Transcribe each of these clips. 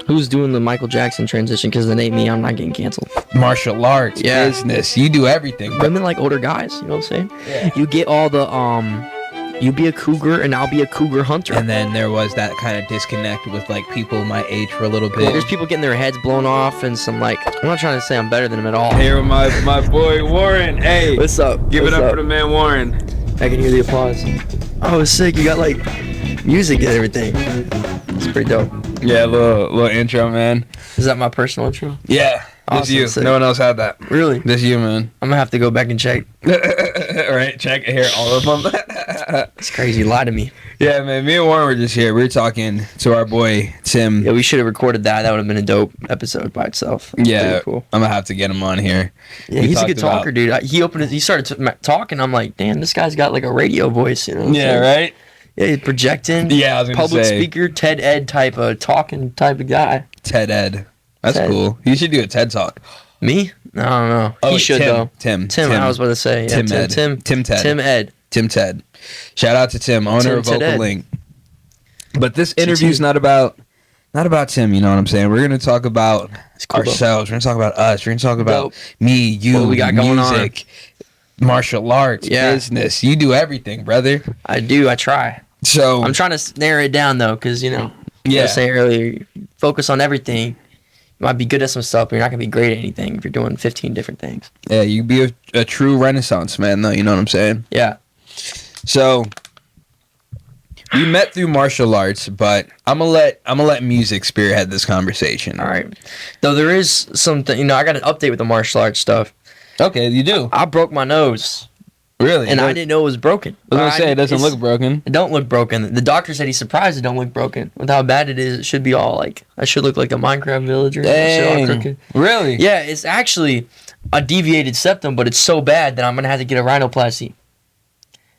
Who's doing the Michael Jackson transition? Because it ain't me. I'm not getting canceled. Martial arts, business. You do everything. Women like older guys. You know what I'm saying? Yeah. You get all the You be a cougar and I'll be a cougar hunter. And then there was that kind of disconnect with like people my age for a little bit. There's people getting their heads blown off and some like. I'm not trying to say I'm better than them at all. Here with my boy Warren. Hey, What's up? Give What's it up up for the man Warren. I can hear the applause. Oh, it's sick. You got like music and everything. It's pretty dope. Yeah, little intro, man. Is that my personal intro? Yeah, Awesome, this you. sick. No one else had that. Really? This you, man. I'm gonna have to go back and check. Right? Check here, all of them. It's crazy. Lie to me. Yeah, man. Me and Warren were just here. We were talking to our boy Tim. Yeah, we should have recorded that. That would have been a dope episode by itself. Yeah, Pretty cool. I'm gonna have to get him on here. Yeah, We he's a good talked talker, dude. He started talking. I'm like, damn, this guy's got like a radio voice. You know? What I'm saying? Right. Yeah, he's projecting. Yeah, I was gonna Public say speaker, TED Ed type of talking type of guy. TED Ed. That's TED. cool. You should do a TED talk. Me? I don't know. He should Tim, though. Tim. I was about to say. Yeah, Tim Ed. Tim Ted. Tim Ed. Tim Ted. Shout out to Tim, owner Tim of Ted Vocal Ed. Link. But this interview's not about Tim, you know what I'm saying? We're gonna talk about cool, ourselves. We're gonna talk about us. We're gonna talk about Dope. me, you, What we got going on. music, martial arts, Yeah. business. You do everything, brother. I do. I try. So I'm trying to narrow it down though, because like I yeah, was saying earlier, focus on everything. You might be good at some stuff, but you're not gonna be great at anything if you're doing 15 different things. yeah, you be a true Renaissance man, though. You know what I'm saying? Yeah. So we met through martial arts, but I'm gonna let music spearhead this conversation. All right. Though there is something, I got an update with the martial arts stuff. Okay, you do. I broke my nose, Really? and I didn't know it was broken. I was gonna say it doesn't It's- look broken. It don't look broken. The doctor said he's surprised it don't look broken. With how bad it is, it should be all like, I should look like a Minecraft villager. That shit all crooked. Really? Yeah, it's actually a deviated septum, but it's so bad that I'm gonna have to get a rhinoplasty.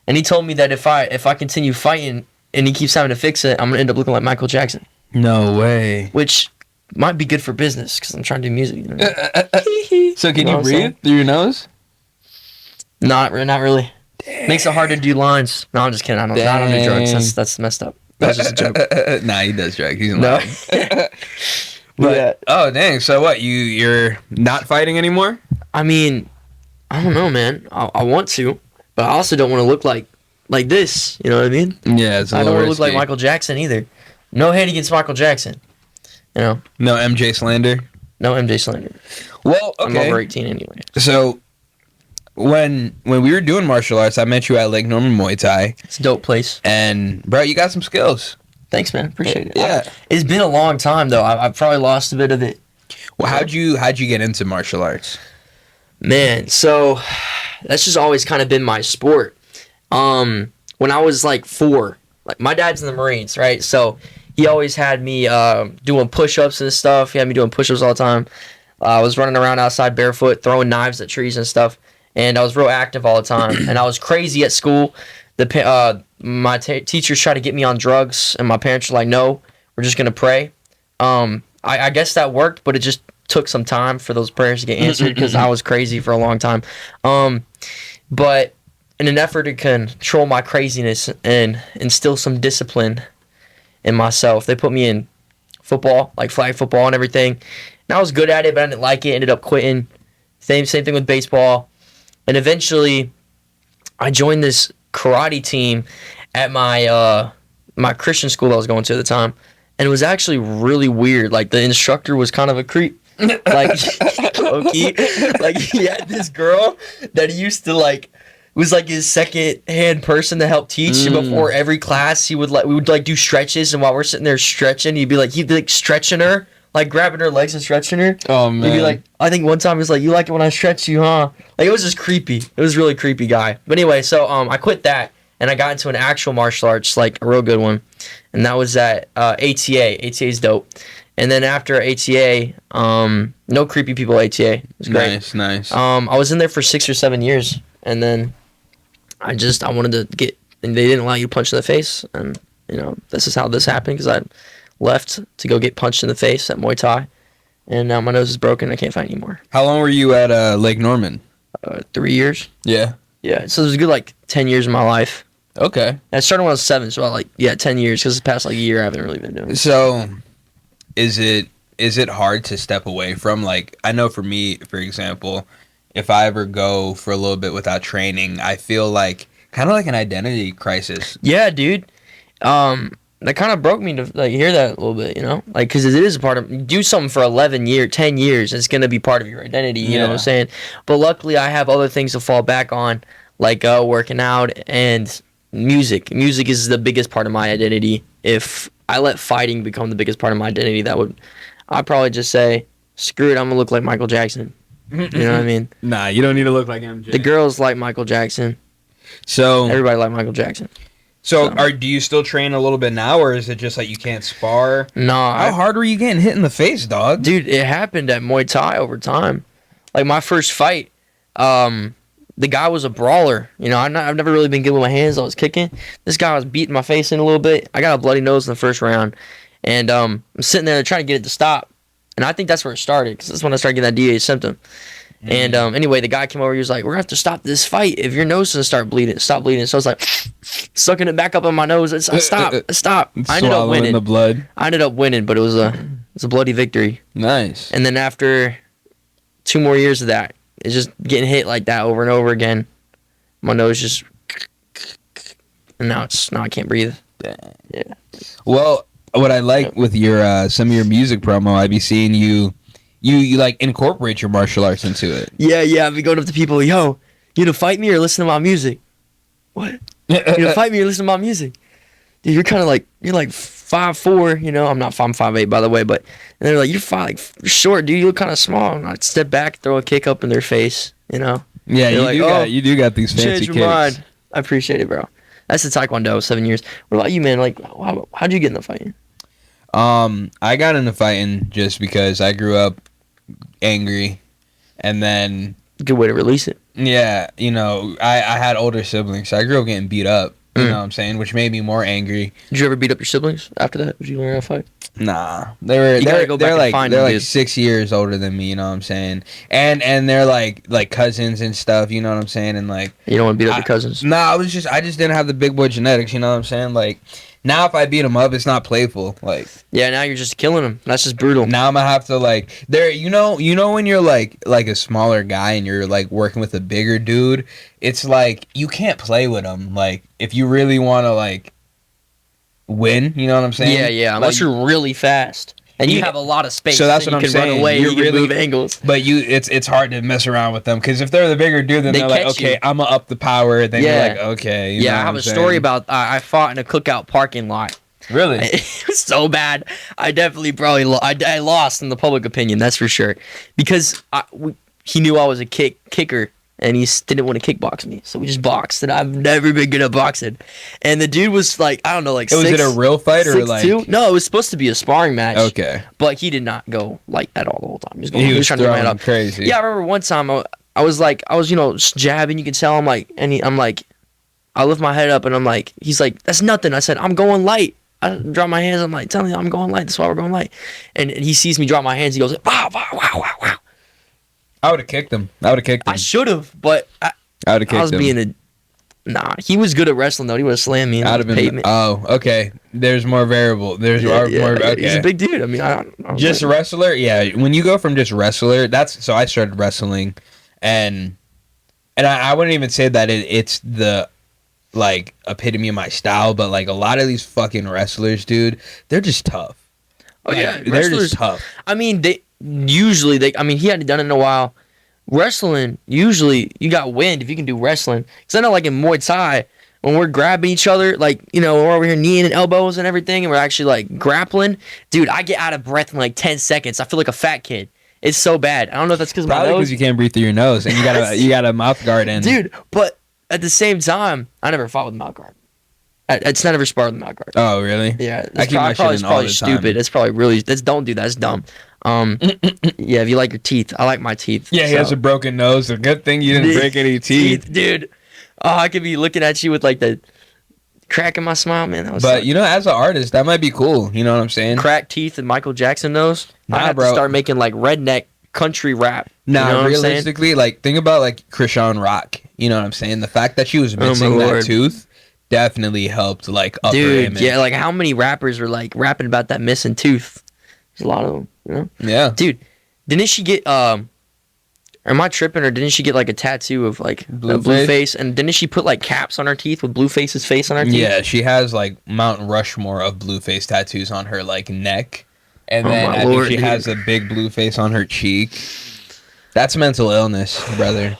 And he told me that if I continue fighting and he keeps having to fix it, I'm gonna end up looking like Michael Jackson, No way. which might be good for business because I'm trying to do music. You know? So can know you what I'm breathe saying? through your nose? Not really. Makes it hard to do lines. No, I'm just kidding. I don't do drugs. Dang. That's messed up. That's just a joke. Nah, he does drugs. He's No. lying. But Yeah. oh dang, so what? You're not fighting anymore? I mean, I don't know, man. I want to, but I also don't want to look like this. You know what I mean? Yeah, it's a I don't little want to look like risky. Michael Jackson either. No hate against Michael Jackson. You know, No MJ slander. no MJ slander. Well, I'm okay. over 18 anyway. So when we were doing martial arts, I met you at Lake Norman Muay Thai, It's a dope place. and bro, you got some skills. Thanks, man. Appreciate it. Yeah. It's been a long time though. I've probably lost a bit of it. Well, how'd you get into martial arts? Man, so that's just always kind of been my sport. When I was like 4, like my dad's in the Marines, right? So he always had me doing push-ups and stuff. He had me doing push-ups all the time. I was running around outside barefoot, throwing knives at trees and stuff. And I was real active all the time. And I was crazy at school. My teachers tried to get me on drugs, and my parents were like, "No, we're just gonna pray." I guess that worked, but it just took some time for those prayers to get answered because I was crazy for a long time. But in an effort to control my craziness and instill some discipline in myself, they put me in football, like flag football and everything. And I was good at it, but I didn't like it. Ended up quitting. Same thing with baseball. And eventually, I joined this karate team at my Christian school I was going to at the time. And it was actually really weird. Like, the instructor was kind of a creep. Like, low-key. Like, he had this girl that he used to, like, was like his second-hand person to help teach. And before every class, we would do stretches. And while we're sitting there stretching, he'd be like stretching her, like grabbing her legs and stretching her. Oh man. He'd be like, I think one time he was like, "You like it when I stretch you, huh?" Like, it was just creepy. It was a really creepy guy. But anyway, so I quit that and I got into an actual martial arts, like a real good one. And that was at ATA. ATA is dope. And then after ATA, no creepy people at ATA. It was great. Nice. I was in there for 6 or 7 years, and then I wanted to get, and they didn't allow you to punch in the face, and this is how this happened because I left to go get punched in the face at Muay Thai, and now my nose is broken. I can't fight anymore. How long were you at Lake Norman? 3 years. Yeah. Yeah, so it was a good 10 years of my life. Okay. I started when I was 7, so 10 years because the past year I haven't really been doing it. So is it hard to step away from? Like, I know for me, for example, if I ever go for a little bit without training, I feel like kind of like an identity crisis. Yeah, dude. That kind of broke me to like hear that a little bit, you know, like because it is a part of you do something for 10 years, it's gonna be part of your identity, you know what I'm saying? But luckily, I have other things to fall back on, like working out and music. Music is the biggest part of my identity. If I let fighting become the biggest part of my identity, I'd probably just say, screw it, I'm gonna look like Michael Jackson. You know what I mean? Nah, you don't need to look like MJ. The girls like Michael Jackson. So everybody like Michael Jackson. So, do you still train a little bit now, or is it just like you can't spar? No. How hard were you getting hit in the face, dog? Dude, it happened at Muay Thai over time. Like, my first fight, the guy was a brawler. You know, I've never really been good with my hands. I was kicking. This guy was beating my face in a little bit. I got a bloody nose in the first round. And I'm sitting there trying to get it to stop. And I think that's where it started, because that's when I started getting that DA symptom. And anyway, the guy came over. He was like, "We're gonna have to stop this fight if your nose doesn't start bleeding. Stop bleeding." So I was like, sucking it back up in my nose. Stop. I ended up winning. The blood. I ended up winning, but it was a bloody victory. Nice. And then after 2 more years of that, it's just getting hit like that over and over again. My nose just, and now I can't breathe. Yeah. Well, what I like with your some of your music promo, I'd be seeing you like incorporate your martial arts into it. Yeah. I've been going up to people, yo, you gonna fight me or listen to my music? What? You gonna fight me or listen to my music? Dude, you're kind of like, you're like 5'4", you know, I'm 5'8", by the way, but, and they're like, you're short, dude, you look kind of small. And I'd step back, throw a kick up in their face, you know? Yeah, you do got these fancy change kicks. Your mind. I appreciate it, bro. That's the Taekwondo, 7 years. What about you, man? Like, how'd you get in the fighting? I got into fighting just because I grew up angry, and then good way to release it. Yeah, you know, I had older siblings, so I grew up getting beat up. You know what I'm saying? Which made me more angry. Did you ever beat up your siblings after that? Did you learn how to fight? Nah, they're like 6 years older than me. You know what I'm saying? And they're like cousins and stuff. You know what I'm saying? And like, you don't want to beat up your cousins? Nah, I just didn't have the big boy genetics. You know what I'm saying? Like, now if I beat them up, it's not playful. Like, yeah, now you're just killing them. That's just brutal. Now I'm gonna have to like, you know when you're like a smaller guy and you're like working with a bigger dude, it's like you can't play with them. Like, if you really want to like win, you know what I'm saying? Yeah. Unless you're really fast and you have a lot of space. So that's what I'm saying. Run away, you can move angles. But it's hard to mess around with them, because if they're the bigger dude, then they're like, okay, I'm gonna up the power. Then you're like, okay. You know I have a story about I fought in a cookout parking lot. Really? It was so bad. I definitely probably I lost in the public opinion. That's for sure, because he knew I was a kicker. And he didn't want to kickbox me, so we just boxed. And I've never been good at boxing. And the dude was like, I don't know, like 6'2". Was it a real fight or like? No, it was supposed to be a sparring match. Okay. But he did not go like at all the whole time. He was trying to run up crazy. Yeah, I remember one time I was jabbing. You can tell I'm like, I lift my head up and I'm like, he's like, that's nothing. I said, I'm going light. I drop my hands. I'm like, tell me I'm going light. That's why we're going light. And he sees me drop my hands. He goes, wow. I would have kicked him. I should have, but I would have kicked him. I was being nah. He was good at wrestling though. He would have slammed me. I'd have been pavement. Oh, okay. There's more variable. There's more. Okay. He's a big dude. I mean, I just a wrestler. Yeah. When you go from just wrestler, so I started wrestling, and I wouldn't even say that it's the like epitome of my style, but like a lot of these fucking wrestlers, dude, they're just tough. Oh yeah, they're just tough. I mean, he hadn't done it in a while. Wrestling, usually you got wind if you can do wrestling. Because I know, like in Muay Thai, when we're grabbing each other, like, you know, we're over here kneeing and elbows and everything, and we're actually like grappling, dude, I get out of breath in like 10 seconds. I feel like a fat kid. It's so bad. I don't know if that's because of my nose. Probably because you can't breathe through your nose and you got a mouth guard in. Dude, but at the same time, I never fought with a mouth guard. It's not ever sparred with a mouth guard. Oh, really? Yeah. I keep my shit in all the stupid. time. It's probably really, don't do that. It's dumb. Yeah, if you like your teeth, I like my teeth. Yeah, he has a broken nose. A good thing you didn't break any teeth, dude. Oh, I could be looking at you with like the crack in my smile, man. But you know, as an artist, that might be cool. You know what I'm saying? Cracked teeth and Michael Jackson nose. Nah, I have to start making like redneck country rap. Nah, you know realistically, like think about like Krishan Rock. You know what I'm saying? The fact that she was missing that tooth definitely helped like up her image. Yeah, like how many rappers were like rapping about that missing tooth? There's a lot of them, you know? Yeah. Dude, didn't she get, am I tripping, or didn't she get, like, a tattoo of, like, Blueface? And didn't she put, like, caps on her teeth with Blueface's face on her teeth? Yeah, she has, like, Mount Rushmore of Blueface tattoos on her, like, neck. And then I think she has a big Blueface on her cheek. That's mental illness, brother.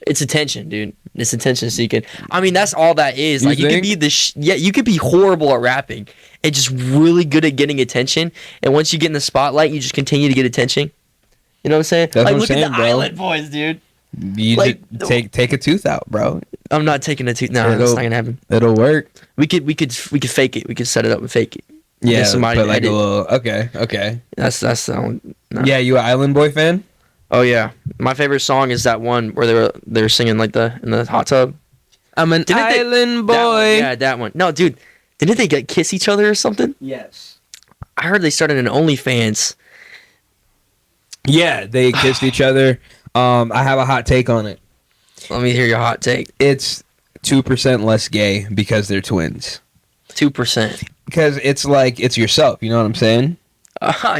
It's attention, dude. It's attention seeking. I mean, that's all that is. Like, you could be you could be horrible at rapping and just really good at getting attention. And once you get in the spotlight, you just continue to get attention. You know what I'm saying? That's like, what look I'm saying, at the bro. Island Boys, dude. You Like, take a tooth out, bro. I'm not taking a tooth. No, that's not gonna happen. It'll work. We could fake it. We could set it up and fake it. Yeah, somebody but like edit. a little. Okay. That's the one. No. Yeah, you an Island Boy fan? Oh yeah, my favorite song is that one where they're singing like in the hot tub. I'm an Island Boy. That one. No, dude, didn't they kiss each other or something? Yes. I heard they started an OnlyFans. Yeah, they kissed each other. I have a hot take on it. Let me hear your hot take. It's 2% less gay because they're twins. 2%. Because it's like it's yourself. You know what I'm saying?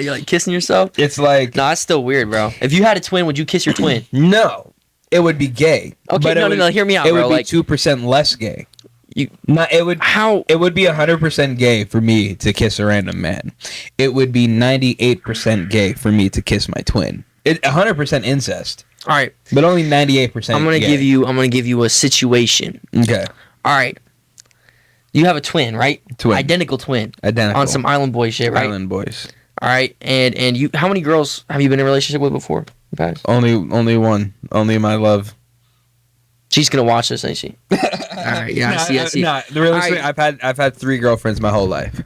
You're like kissing yourself? It's like No, that's still weird, bro. If you had a twin, would you kiss your twin? no, it would be gay. Okay, but no, hear me out, it bro. would be Like 2% less gay. you, It would how? It would be 100% gay for me to kiss a random man. It would be 98% gay for me to kiss my twin. 100% incest, All right, but only 98%. I'm gonna gay. I'm gonna give you a situation. Okay. All right, you have a twin, right? Twin. Identical twin. Identical. On some Island Boy shit, right? Island Boys. All right, and you, how many girls have you been in a relationship with before? Guys? Only one. Only my love. She's gonna watch this, ain't she? All right, yeah, I see. Nah, realistically, All I've had 3 girlfriends my whole life.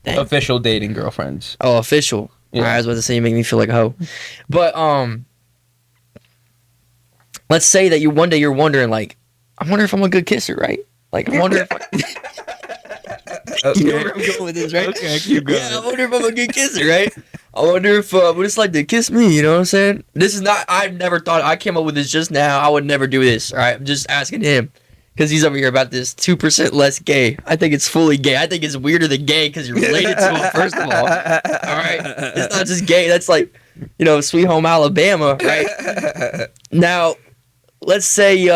Dang. Official dating girlfriends. Oh, official. Yeah. All right, I was about to say you make me feel like a hoe. But let's say that one day you're wondering, like, I wonder if I'm a good kisser, right? Like, I wonder if you know where I'm going with this, right? Okay, keep going. Yeah, I wonder if I'm a good kisser, right? I wonder if what it's like to kiss me, you know what I'm saying? This is not, I've never thought, I came up with this just now. I would never do this, all right? I'm just asking him because he's over here about this 2% less gay. I think it's fully gay. I think it's weirder than gay because you're related to him, first of all. All right? It's not just gay. That's like, you know, Sweet Home Alabama, right? Now, let's say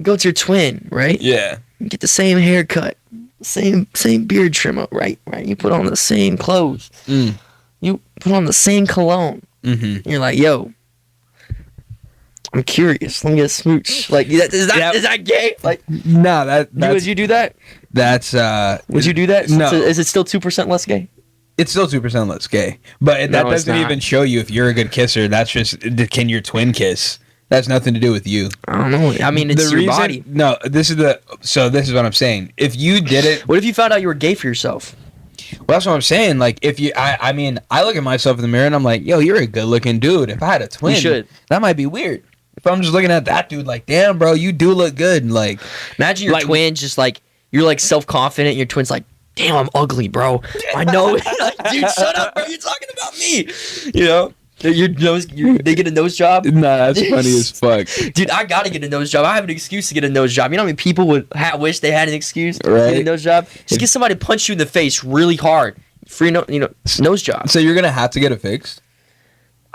go to your twin, right? Yeah. Get the same haircut, same beard trim up, right? You put on the same clothes. You put on the same cologne. Mm-hmm. You're like, yo, I'm curious. Let me get a smooch. Like, is that gay? Like, No, would you do that? that's Would you do that? No. So is it still 2% less gay? It's still 2% less gay, but that No, it's doesn't not. even show you if you're a good kisser. That's just can your twin kiss. That's nothing to do with you. I don't know. I mean, it's your body. No, this is what I'm saying. If you did it, What if you found out you were gay for yourself? well, that's what I'm saying. Like, if you, I mean, I look at myself in the mirror and I'm like, yo, you're a good looking dude. If I had a twin, You should. That might be weird. If I'm just looking at that dude, like, damn, bro, you do look good. Like, Imagine your Like- twin just like, you're like self-confident. And your twin's like, damn, I'm ugly, bro. I know. Like, dude, shut up, bro. You're talking about me. You know? They get a nose job. nah, that's funny as fuck. Dude, I gotta get a nose job. I have an excuse to get a nose job. You know how many people would wish they had an excuse to Right. get a nose job? Just get somebody to punch you in the face really hard for your nose job. So you're gonna have to get it fixed.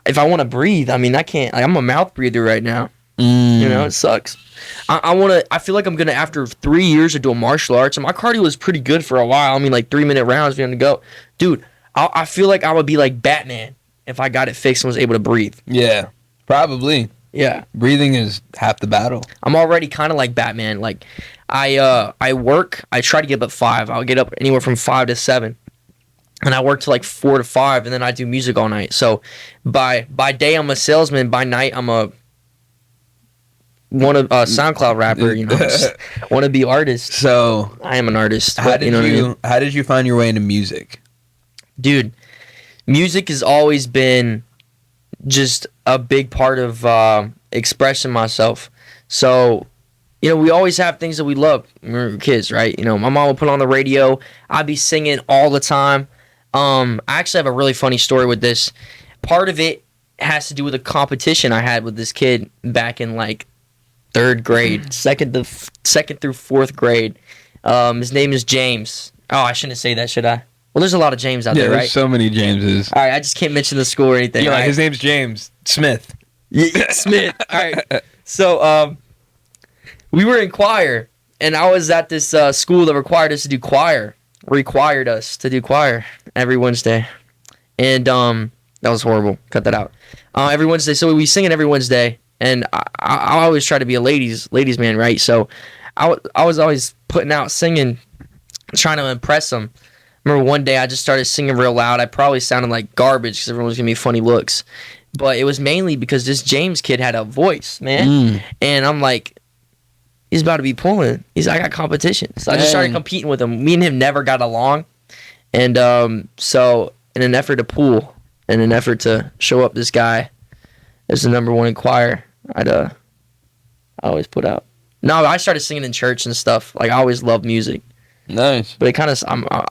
If I want to breathe, I mean, I can't. Like, I'm a mouth breather right now. You know, it sucks. I feel like I'm gonna, after 3 years of doing martial arts, and my cardio was pretty good for a while. I mean, like 3-minute rounds, we had to go. Dude, I feel like I would be like Batman if I got it fixed and was able to breathe. Yeah, probably. Yeah. Breathing is half the battle. I'm already kind of like Batman. Like, I work. I try to get up at 5. I'll get up anywhere from 5 to 7, and I work till like 4 to 5, and then I do music all night. So, by day I'm a salesman. By night I'm a SoundCloud rapper. You know, want to be artist. So I am an artist. how But, did you know what I mean? how did you find your way into music? Dude, music has always been just a big part of expressing myself. So, you know, we always have things that we love when we were kids, right? You know, my mom would put on the radio. I'd be singing all the time. I actually have a really funny story with this. Part of it has to do with a competition I had with this kid back in like 3rd grade, second through 4th grade. His name is James. Oh, I shouldn't say that, should I? Well, there's a lot of James out Yeah, there, there's right? so many Jameses. All right, I just can't mention the school or anything. Yeah, right? his name's James Smith. Yeah, Smith. All right. So we were in choir, and I was at this school that required us to do choir. Required us to do choir every Wednesday, and that was horrible. Cut that out. Every Wednesday, so we sing it every Wednesday, and I always try to be a ladies man, right? So I was always putting out singing, trying to impress them. Remember one day I just started singing real loud. I probably sounded like garbage because everyone was giving me funny looks. But it was mainly because this James kid had a voice, man. And I'm like, he's about to be pulling. I got competition. So I just started competing with him. Me and him never got along. And so in an effort to pull, in an effort to show up this guy as the number one in choir, I always put out. No, I started singing in church and stuff. Like, I always loved music. Nice. But it kind of,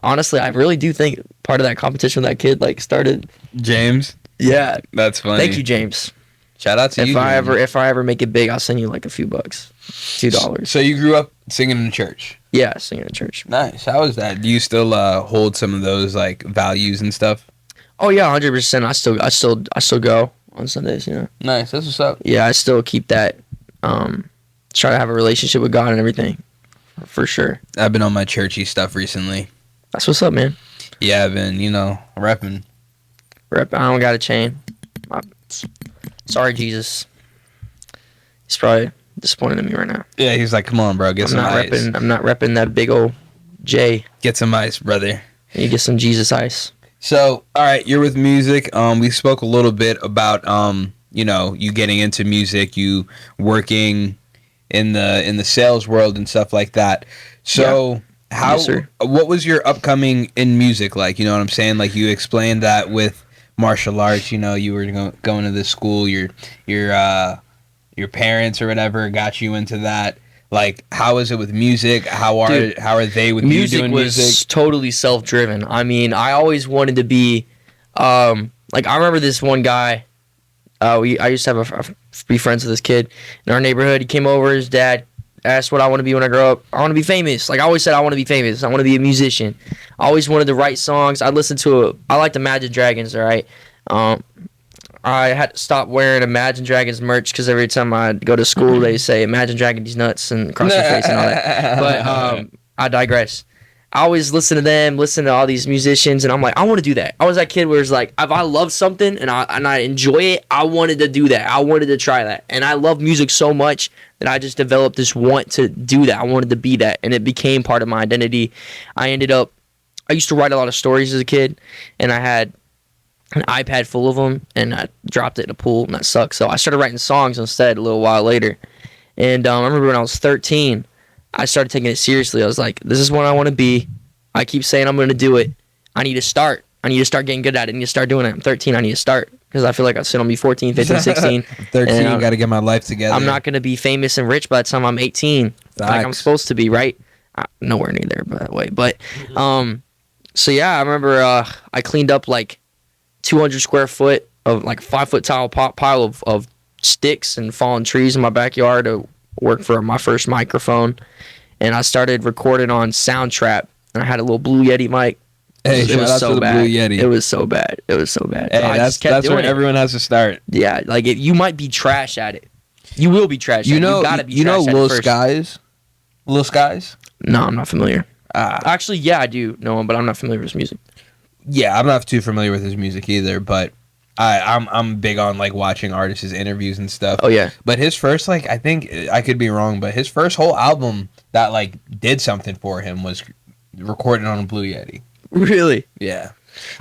honestly, I really do think part of that competition with that kid, like, started. James. Yeah. That's funny. Thank you, James. Shout out to you. If I ever make it big, I'll send you like a few bucks. $2. So you grew up singing in church? Yeah, singing in church. Nice. How was that? Do you still hold some of those like values and stuff? Oh yeah, 100%. I still go on Sundays, you know. Nice. That's what's up. Yeah, I still keep that. Try to have a relationship with God and everything, for sure. I've been on my churchy stuff recently. That's what's up, man. Yeah, I've been, repping. I don't got a chain. Sorry, Jesus. He's probably disappointed in me right now. Yeah, he's like, come on, bro, get some ice. I'm not repping that big old J. Get some ice, brother. You get some Jesus ice. So, all right, you're with music. We spoke a little bit about, you getting into music, you working in the sales world and stuff like that. So, what was your upcoming in music like? You know what I'm saying? Like, you explained that with martial arts, you were going to this school, your parents or whatever got you into that. Like, how is it with music? How are they with you doing music? Music was totally self-driven. I mean, I always wanted to be, I remember this one guy. I used to have be friends with this kid in our neighborhood. He came over. His dad asked what I want to be when I grow up. I want to be famous. Like, I always said, I want to be famous. I want to be a musician. I always wanted to write songs. I liked Imagine Dragons. All right. I had to stop wearing Imagine Dragons merch because every time I go to school, they say Imagine Dragons nuts and cross your face and all that. But I digress. I always listen to them, listen to all these musicians, and I'm like, I want to do that. I was that kid where it's like, if I love something and I enjoy it, I wanted to do that. I wanted to try that. And I love music so much that I just developed this want to do that. I wanted to be that, and it became part of my identity. I used to write a lot of stories as a kid, and I had an iPad full of them, and I dropped it in a pool, and that sucked. So I started writing songs instead a little while later. And I remember when I was 13, I started taking it seriously. I was like, this is what I want to be. I keep saying I'm going to do it. I need to start. I need to start getting good at it. I need to start doing it. I'm 13. I need to start because I feel like I sit on me 14, 15, 16. 13, got to get my life together. I'm not going to be famous and rich by the time I'm 18 like I'm supposed to be, right? Nowhere near there, by the way. But, so yeah, I remember I cleaned up like 200 square foot of like 5-foot tall pile of sticks and fallen trees in my backyard to work for my first microphone. And I started recording on Soundtrap. And I had a little Blue Yeti mic. Hey, it was so bad. Blue Yeti. It was so bad. It was so bad. Hey, that's where everyone has to start. Yeah, like you might be trash at it. You will be trash at it. You gotta be trash at it first. Lil Skies? No, I'm not familiar. Actually, yeah, I do know him, but I'm not familiar with his music. Yeah, I'm not too familiar with his music either, but I'm big on like watching artists' interviews and stuff. Oh yeah. But his first, like, I think I could be wrong, but his first whole album that like did something for him was recorded on a Blue Yeti. Really? Yeah.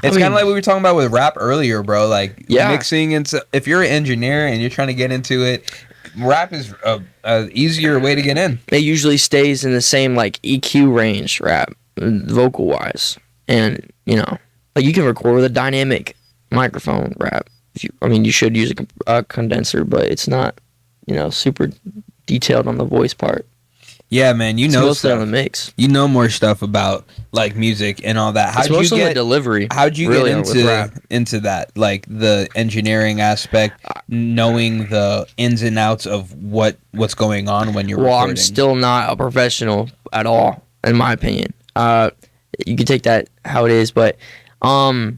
It's kind of like we were talking about with rap earlier, bro. Like, mixing into, if you're an engineer and you're trying to get into it, rap is a easier way to get in. It usually stays in the same like EQ range, rap, vocal wise, and like you can record with a dynamic microphone, rap. You should use a condenser, but it's not, super detailed on the voice part. Yeah, man, it's mostly on the mix. You know more stuff about like music and all that. It's mostly the delivery. How'd you get into that? Like the engineering aspect, knowing the ins and outs of what's going on when you're recording. I'm still not a professional at all, in my opinion. you can take that how it is, but I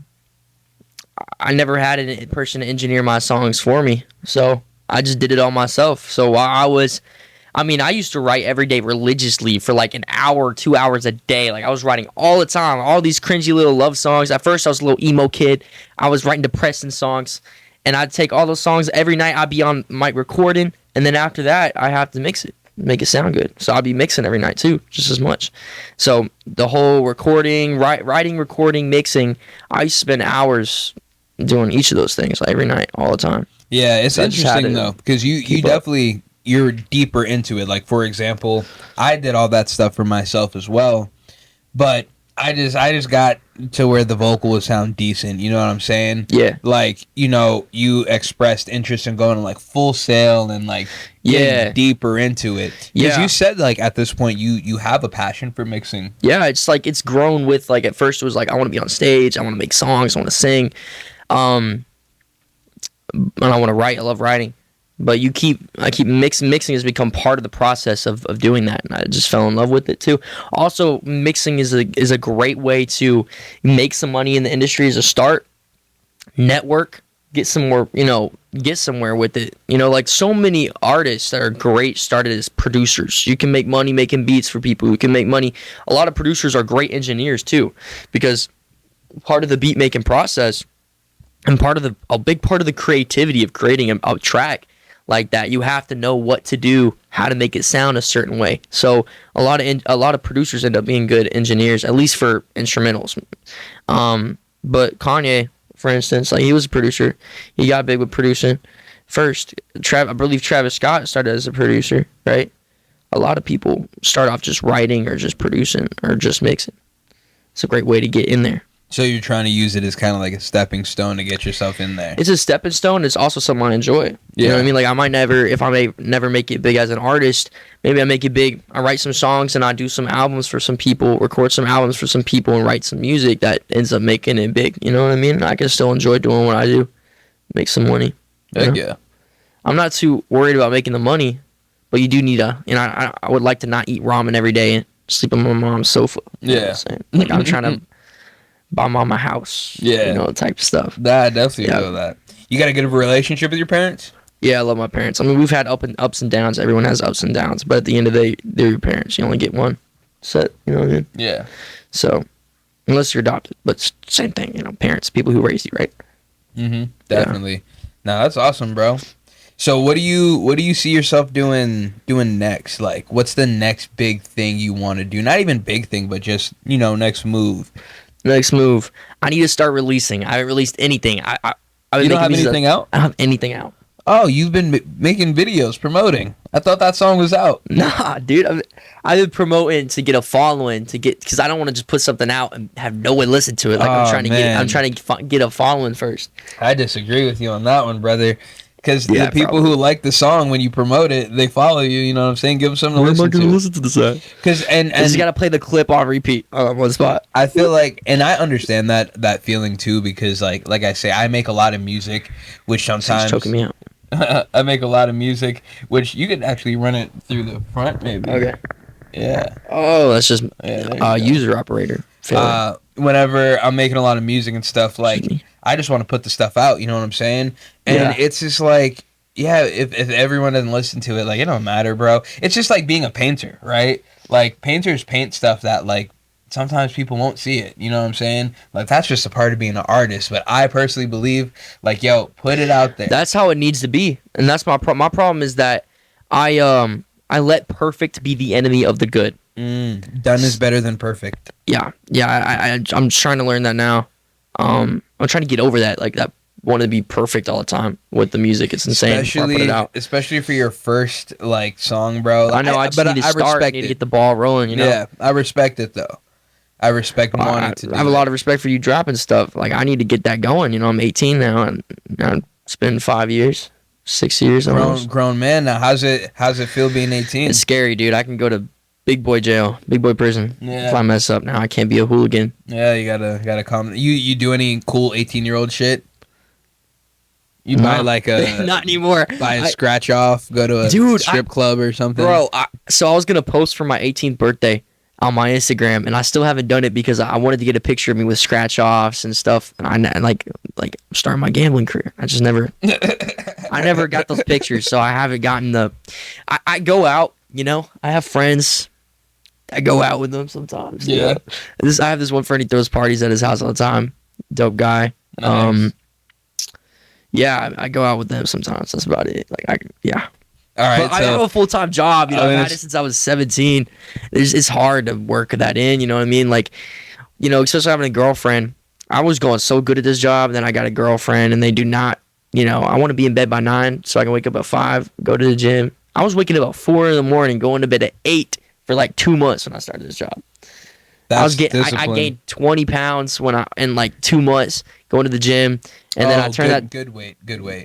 never had a person to engineer my songs for me, so I just did it all myself. So while I used to write every day religiously for like an hour, 2 hours a day. Like I was writing all the time, all these cringy little love songs. At first, I was a little emo kid. I was writing depressing songs, and I'd take all those songs every night. I'd be on mic recording, and then after that, I have to mix it, make it sound good. So I'd be mixing every night too, just as much. So the whole recording, writing, recording, mixing, I used to spend hours doing each of those things like, every night, all the time. Yeah, it's So I just had interesting to though, because you keep up. definitely you're deeper into it. Like for example, I did all that stuff for myself as well, but I just got to where the vocal would sound decent. You know what I'm saying? Yeah. Like, you know, you expressed interest in going to like Full Sail and like getting Yeah. deeper into it. Because Yeah. you said like at this point you have a passion for mixing. Yeah, it's like it's grown with like at first it was like I want to be on stage, I want to make songs, I want to sing, and I want to write. I love writing, but I keep mixing has become part of the process of doing that, and I just fell in love with it too. Also, mixing is a great way to make some money in the industry as a start, network, get some more, get somewhere with it. Like so many artists that are great started as producers. You can make money making beats for people. You can make money. A lot of producers are great engineers too, because part of the beat making process and a big part of the creativity of creating a track like that, you have to know what to do, how to make it sound a certain way. So a lot of producers end up being good engineers, at least for instrumentals. But Kanye, for instance, like he was a producer. He got big with producing first. I believe Travis Scott started as a producer, right? A lot of people start off just writing or just producing or just mixing. It's a great way to get in there. So you're trying to use it as kind of like a stepping stone to get yourself in there. It's a stepping stone. It's also something I enjoy. You know what I mean? Like I might never, if I may never make it big as an artist, maybe I make it big. I write some songs and I do some albums for some people, record some albums for some people, and write some music that ends up making it big. You know what I mean? I can still enjoy doing what I do, make some money. Heck yeah. I'm not too worried about making the money, but you do need I would like to not eat ramen every day and sleep on my mom's sofa. You know what I'm saying? Like I'm trying to buy mama house. Yeah. Type of stuff. I definitely feel that. You got a good relationship with your parents? Yeah, I love my parents. I mean, we've had ups and downs. Everyone has ups and downs, but at the end of the day, they're your parents. You only get one set. You know what I mean? Yeah. So, unless you're adopted, but same thing. Parents, people who raised you, right? Mm-hmm. Definitely. Yeah. No, that's awesome, bro. So, what do you see yourself doing next? Like, what's the next big thing you want to do? Not even big thing, but just next move. Next move. I need to start releasing. I haven't released anything. You don't have anything out? I don't have anything out. Oh, you've been making videos promoting. I thought that song was out. Nah, dude. I've been promoting to get a following, because I don't want to just put something out and have no one listen to it. Like I'm trying to get a following first. I disagree with you on that one, brother. Because the people who like the song, when you promote it, they follow you. You know what I'm saying? Give them something to listen to. Where am I going to listen to this at? Because and you got to play the clip on repeat on one spot. I feel like, and I understand that feeling too, because like I say, I make a lot of music, which sometimes choking me out. I make a lot of music, which you could actually run it through the front, maybe. Okay. Yeah. Oh, that's just user operator. Whenever I'm making a lot of music and stuff, like I just want to put the stuff out. You know what I'm saying? And it's just like, if everyone doesn't listen to it, like it don't matter, bro. It's just like being a painter, right? Like painters paint stuff that like sometimes people won't see it. You know what I'm saying? Like that's just a part of being an artist. But I personally believe, like, put it out there. That's how it needs to be, and that's my problem. My problem is that I let perfect be the enemy of the good. Done is better than perfect. Yeah. I'm trying to learn that now. I'm trying to get over that. Like that, want to be perfect all the time with the music. It's insane. Especially for your first like song, bro. I know. I just need to start. I need to get the ball rolling. Yeah, I respect it though. I respect wanting to. I have a lot of respect for you dropping stuff. Like I need to get that going. I'm 18 now, and it's been 5 years, 6 years. Grown man now. How's it feel being 18? It's scary, dude. I can go to big boy jail, big boy prison. Yeah. If I mess up now, I can't be a hooligan. Yeah, you gotta calm. You do any cool 18-year-old shit? You buy like a not anymore. Buy a scratch off. Go to a strip club or something. Bro, so I was gonna post for my 18th birthday. on my Instagram, and I still haven't done it because I wanted to get a picture of me with scratch offs and stuff. And I like starting my gambling career. I just never, I never got those pictures, so I haven't gotten the. I go out, you know. I have friends. I go out with them sometimes. Yeah. I have this one friend. He throws parties at his house all the time. Dope guy. Nice. Yeah, I go out with them sometimes. That's about it. Yeah. All right. But I have a full-time job. You know, I mean, I've had it since I was 17. It's hard to work that in. You know what I mean? Like, you know, especially having a girlfriend. I was going so good at this job, and then I got a girlfriend, and they do not. You know, I want to be in bed by 9 so I can wake up at 5, go to the gym. I was waking up at 4 in the morning, going to bed at 8 for like 2 months when I started this job. That's I gained 20 pounds in like 2 months going to the gym, and then I turned good weight.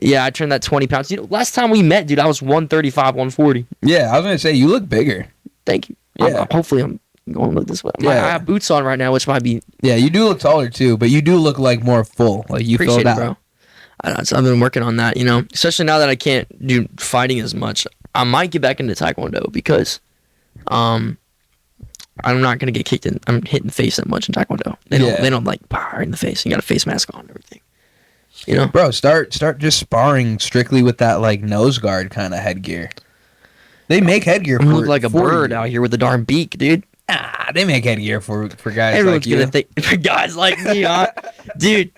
Yeah, I turned that 20 pounds. You know, last time we met, dude, I was 135, 140. Yeah, I was gonna say you look bigger. Thank you. Yeah. Hopefully I'm going to look this way. Yeah. I have boots on right now, which might be Yeah, you do look taller too, but you do look like more full. Like you appreciate filled it, out. bro. I've been working on that, you know, especially now that I can't do fighting as much. I might get back into Taekwondo because I'm not gonna get kicked in. I'm hit in the face that much in Taekwondo. They don't like power in the face. You got a face mask on and everything. You know, Bro, start just sparring strictly with that like nose guard kind of headgear. They make headgear. I'm gonna look like a for bird you. out here with a darn beak, dude. They make headgear for guys Everyone's like you. gonna think for guys like me, huh? Dude.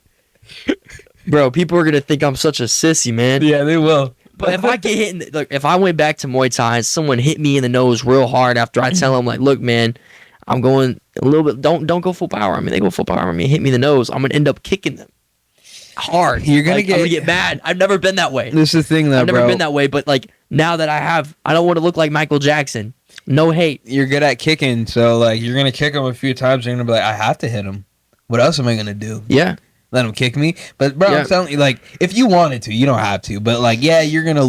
Bro, people are gonna think I'm such a sissy, man. Yeah, they will. But if I get hit, look, if I went back to Muay Thai and someone hit me in the nose real hard after I tell them, like, look, man, I'm going a little bit, don't go full power. I mean, they go full power on me, hit me in the nose, I'm gonna end up kicking them hard. You're gonna I'm gonna get mad. I've never been that way. This is the thing, though, I've never bro. been that way. But like now that I don't want to look like Michael Jackson. No hate. You're good at kicking, so like you're gonna kick him a few times. You're gonna be like, I have to hit him. What else am I gonna do? Yeah. Let him kick me. But bro, Yeah. I'm telling you, like, if you wanted to, you don't have to. But like, yeah, you're gonna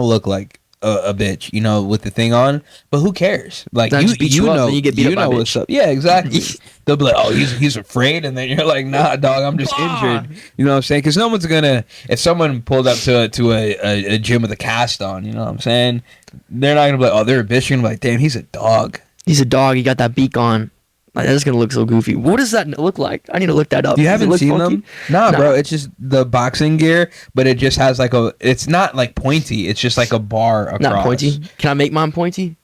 look like a bitch, you know, with the thing on. But who cares? Like, That just beats you up, know, then you get beat up by a what's bitch. up. Yeah, exactly. They'll be like, oh, he's afraid, and then you're like, nah, dog, I'm just injured. You know what I'm saying? Because no one's gonna. If someone pulled up to a gym with a cast on, you know what I'm saying? They're not gonna be like, oh, they're a bitch. You're gonna be like, damn, he's a dog. He's a dog. He got that beak on. Like, that's gonna look so goofy. What does that look like? I need to look that up. You Does it haven't look seen funky? them? Nah, Nah. bro. It's just the boxing gear, but it just has like it's not like pointy. It's just like a bar across. Not pointy. Can I make mine pointy?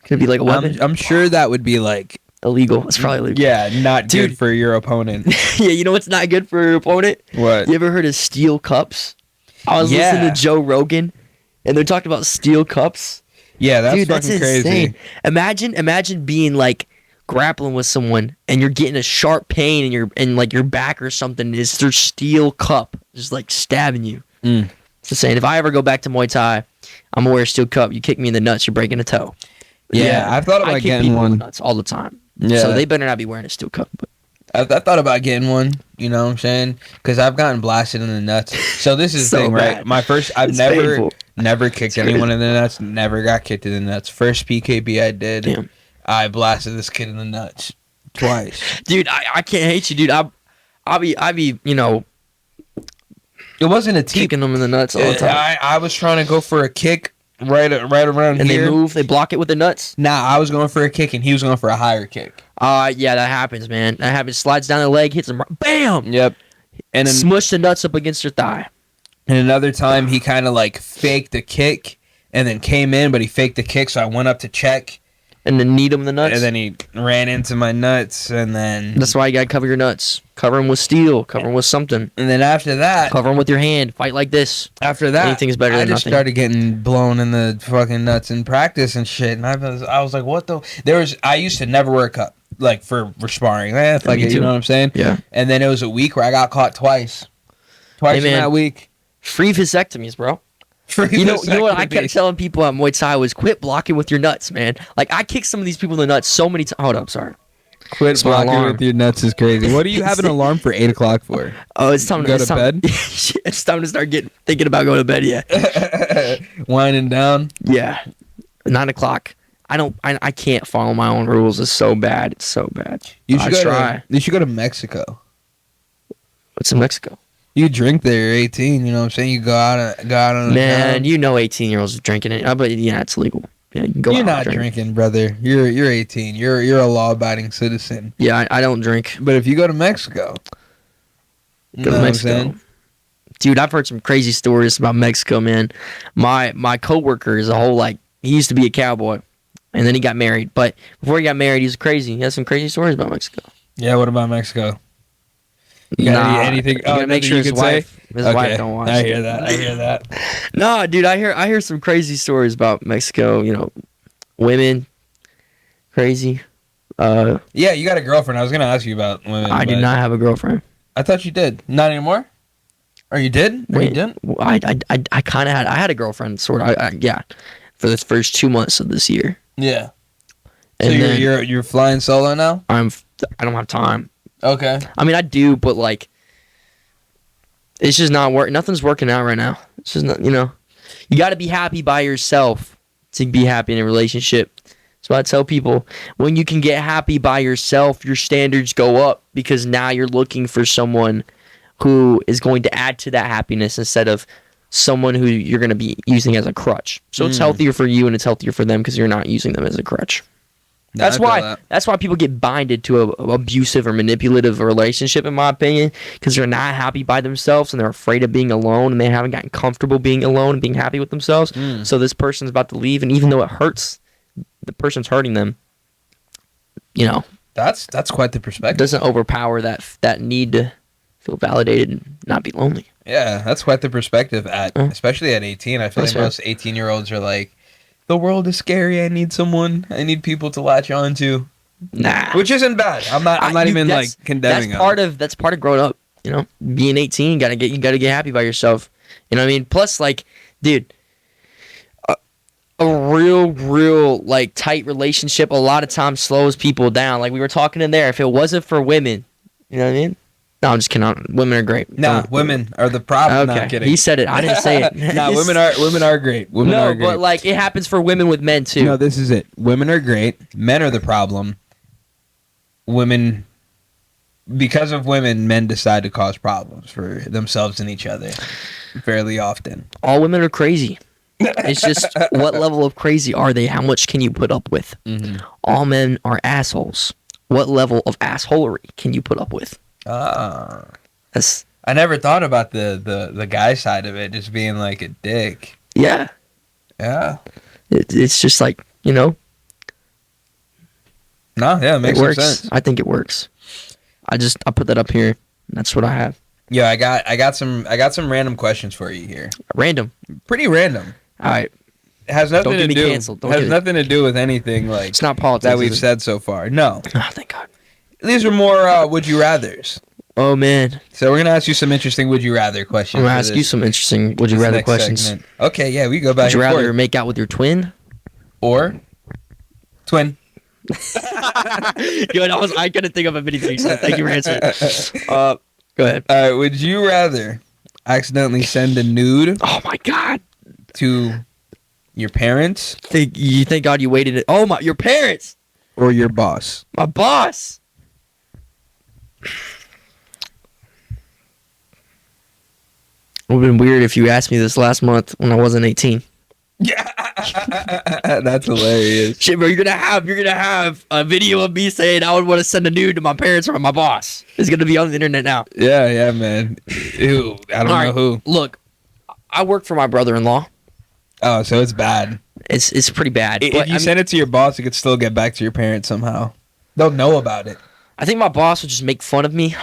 Can it be like a weapon? I'm sure that would be like, Illegal. It's probably illegal. yeah, not Dude. good for your opponent. Yeah, you know what's not good for your opponent? What? You ever heard of steel cups? I was Yeah. listening to Joe Rogan, and they're talking about steel cups. Yeah, that's Dude, that's fucking crazy. insane. Imagine being like grappling with someone, and you're getting a sharp pain in like your back or something. Is their steel cup just like stabbing you? Mm. It's insane. If I ever go back to Muay Thai, I'm gonna wear a steel cup. You kick me in the nuts, you're breaking a toe. Yeah, I thought about kick getting people in the one. nuts all the time. Yeah. So they better not be wearing a steel cup. But I thought about getting one. You know what I'm saying? Because I've gotten blasted in the nuts. So this is the So thing, bad. right? My first, I've It's never painful. kicked anyone in the nuts. Never got kicked in the nuts. First PKB I did, Damn. I blasted this kid in the nuts twice. dude, I can't hate you, dude. I'll be you know, It wasn't a teep. kicking them in the nuts all the time. I was trying to go for a kick right around And here. they move, they block it with their nuts. Nah, I was going for a kick and he was going for a higher kick. Yeah, that happens, man. That happens. Slides down the leg, hits him, bam! Yep. And then Smush the nuts up against your thigh. and another time he kind of like faked the kick and then came in, but he faked the kick, so I went up to check And then kneed him in the nuts. and then he ran into my nuts and then That's why you gotta cover your nuts. Cover them with steel. Cover them with something. and then after that Cover them with your hand. Fight like this. Anything's better I than just nothing. started getting blown in the fucking nuts in practice and shit, and I was like, what the? I used to never wear a cup like for sparring. Fuck Me it, you too. know what I'm saying? Yeah. And then it was a week where I got caught twice Hey, in man. that week. Free vasectomies, bro. You know what I kept telling people at Muay Thai was quit blocking with your nuts, man. Like I kicked some of these people in the nuts so many times. Hold up, sorry. Quit It's my blocking alarm. with your nuts is crazy. What do you have an alarm for 8 o'clock for? Oh, it's time Go it's to time- bed? It's time to start thinking about going to bed. Yeah, Winding down. yeah. 9 o'clock. I can't follow my own rules. It's so bad. It's so bad. You I should go try. You should go to Mexico. What's in Mexico? You drink there, you're 18. You know what I'm saying? You go out on a Man, town. you know 18-year-olds drinking it. But yeah, it's legal. Yeah, you can go You're out not and drinking, brother. You're 18. You're a law-abiding citizen. Yeah, I don't drink. But if you go to Mexico, Go to Mexico. Dude, I've heard some crazy stories about Mexico, man. My coworker is a whole he used to be a cowboy, and then he got married. But before he got married, he was crazy. He has some crazy stories about Mexico. Yeah, what about Mexico? You got anything? You gotta make sure his wife don't watch. I hear that. No, dude, I hear some crazy stories about Mexico. You know, women, crazy. Yeah, you got a girlfriend. I was gonna ask you about women. I do not have a girlfriend. I thought you did. Not anymore. Or you did? Or you didn't? I kind of had. I had a girlfriend, sort of. Yeah, for the first 2 months of this year. Yeah. And so then you're flying solo now? I don't have time. Okay. I mean, I do, but it's just not work. Nothing's working out right now. It's just not. You got to be happy by yourself to be happy in a relationship. So I tell people, when you can get happy by yourself, your standards go up because now you're looking for someone who is going to add to that happiness instead of someone who you're going to be using as a crutch. So it's healthier for you and it's healthier for them because you're not using them as a crutch. That's why people get binded to a abusive or manipulative relationship, in my opinion, because they're not happy by themselves and they're afraid of being alone and they haven't gotten comfortable being alone and being happy with themselves. So this person's about to leave, and even though it hurts, the person's hurting them. That's quite the perspective. It doesn't overpower that need to feel validated and not be lonely. Yeah, that's quite the perspective especially at 18. I feel like most 18-year-olds are like, the world is scary. I need someone. I need people to latch on to. Nah, which isn't bad. I'm not even condemning. That's part of growing up. Being 18, you gotta get happy by yourself. You know what I mean? Plus, dude, a real tight relationship a lot of times slows people down. Like we were talking in there, if it wasn't for women, you know what I mean? No, I'm just kidding. Women are great. Nah, women are the problem. Okay. No, I'm kidding. He said it. I didn't say it. Nah, women are great. Women are great. But it happens for women with men too. No, this is it. Women are great. Men are the problem. Because of women, men decide to cause problems for themselves and each other fairly often. All women are crazy. It's just what level of crazy are they? How much can you put up with? Mm-hmm. All men are assholes. What level of assholery can you put up with? I never thought about the guy side of it, just being like a dick. Yeah. Yeah. It's just No, yeah, it makes sense. I think it works. I put that up here. And that's what I have. Yeah, I got some random questions for you here. Random. Pretty random. All right. It has nothing Don't to get me do. canceled. Has nothing to do with anything it's not politics that we've said so far. No. Oh, thank God. These are more would you rathers. Oh man. So we're gonna ask you some interesting would you rather questions. I'm gonna ask you some interesting would you rather questions. Segment. Okay, yeah, we go back. Would you rather make out with your twin or twin? Yo, I couldn't think of a many things. So thank you for answering. Go ahead. All right. Would you rather accidentally send a nude? Oh my God. To your parents? Thank God you waited it. Oh my, your parents or your boss? My boss. It would have been weird if you asked me this last month when I wasn't 18. Yeah, that's hilarious. Shit, bro, you're gonna have a video of me saying I would want to send a nude to my parents or my boss. It's gonna be on the internet now. Yeah, man. Ew, I don't know who. Look, I work for my brother-in-law. Oh, so it's bad. It's pretty bad. If you send it to your boss, it could still get back to your parents somehow. They'll know about it. I think my boss would just make fun of me.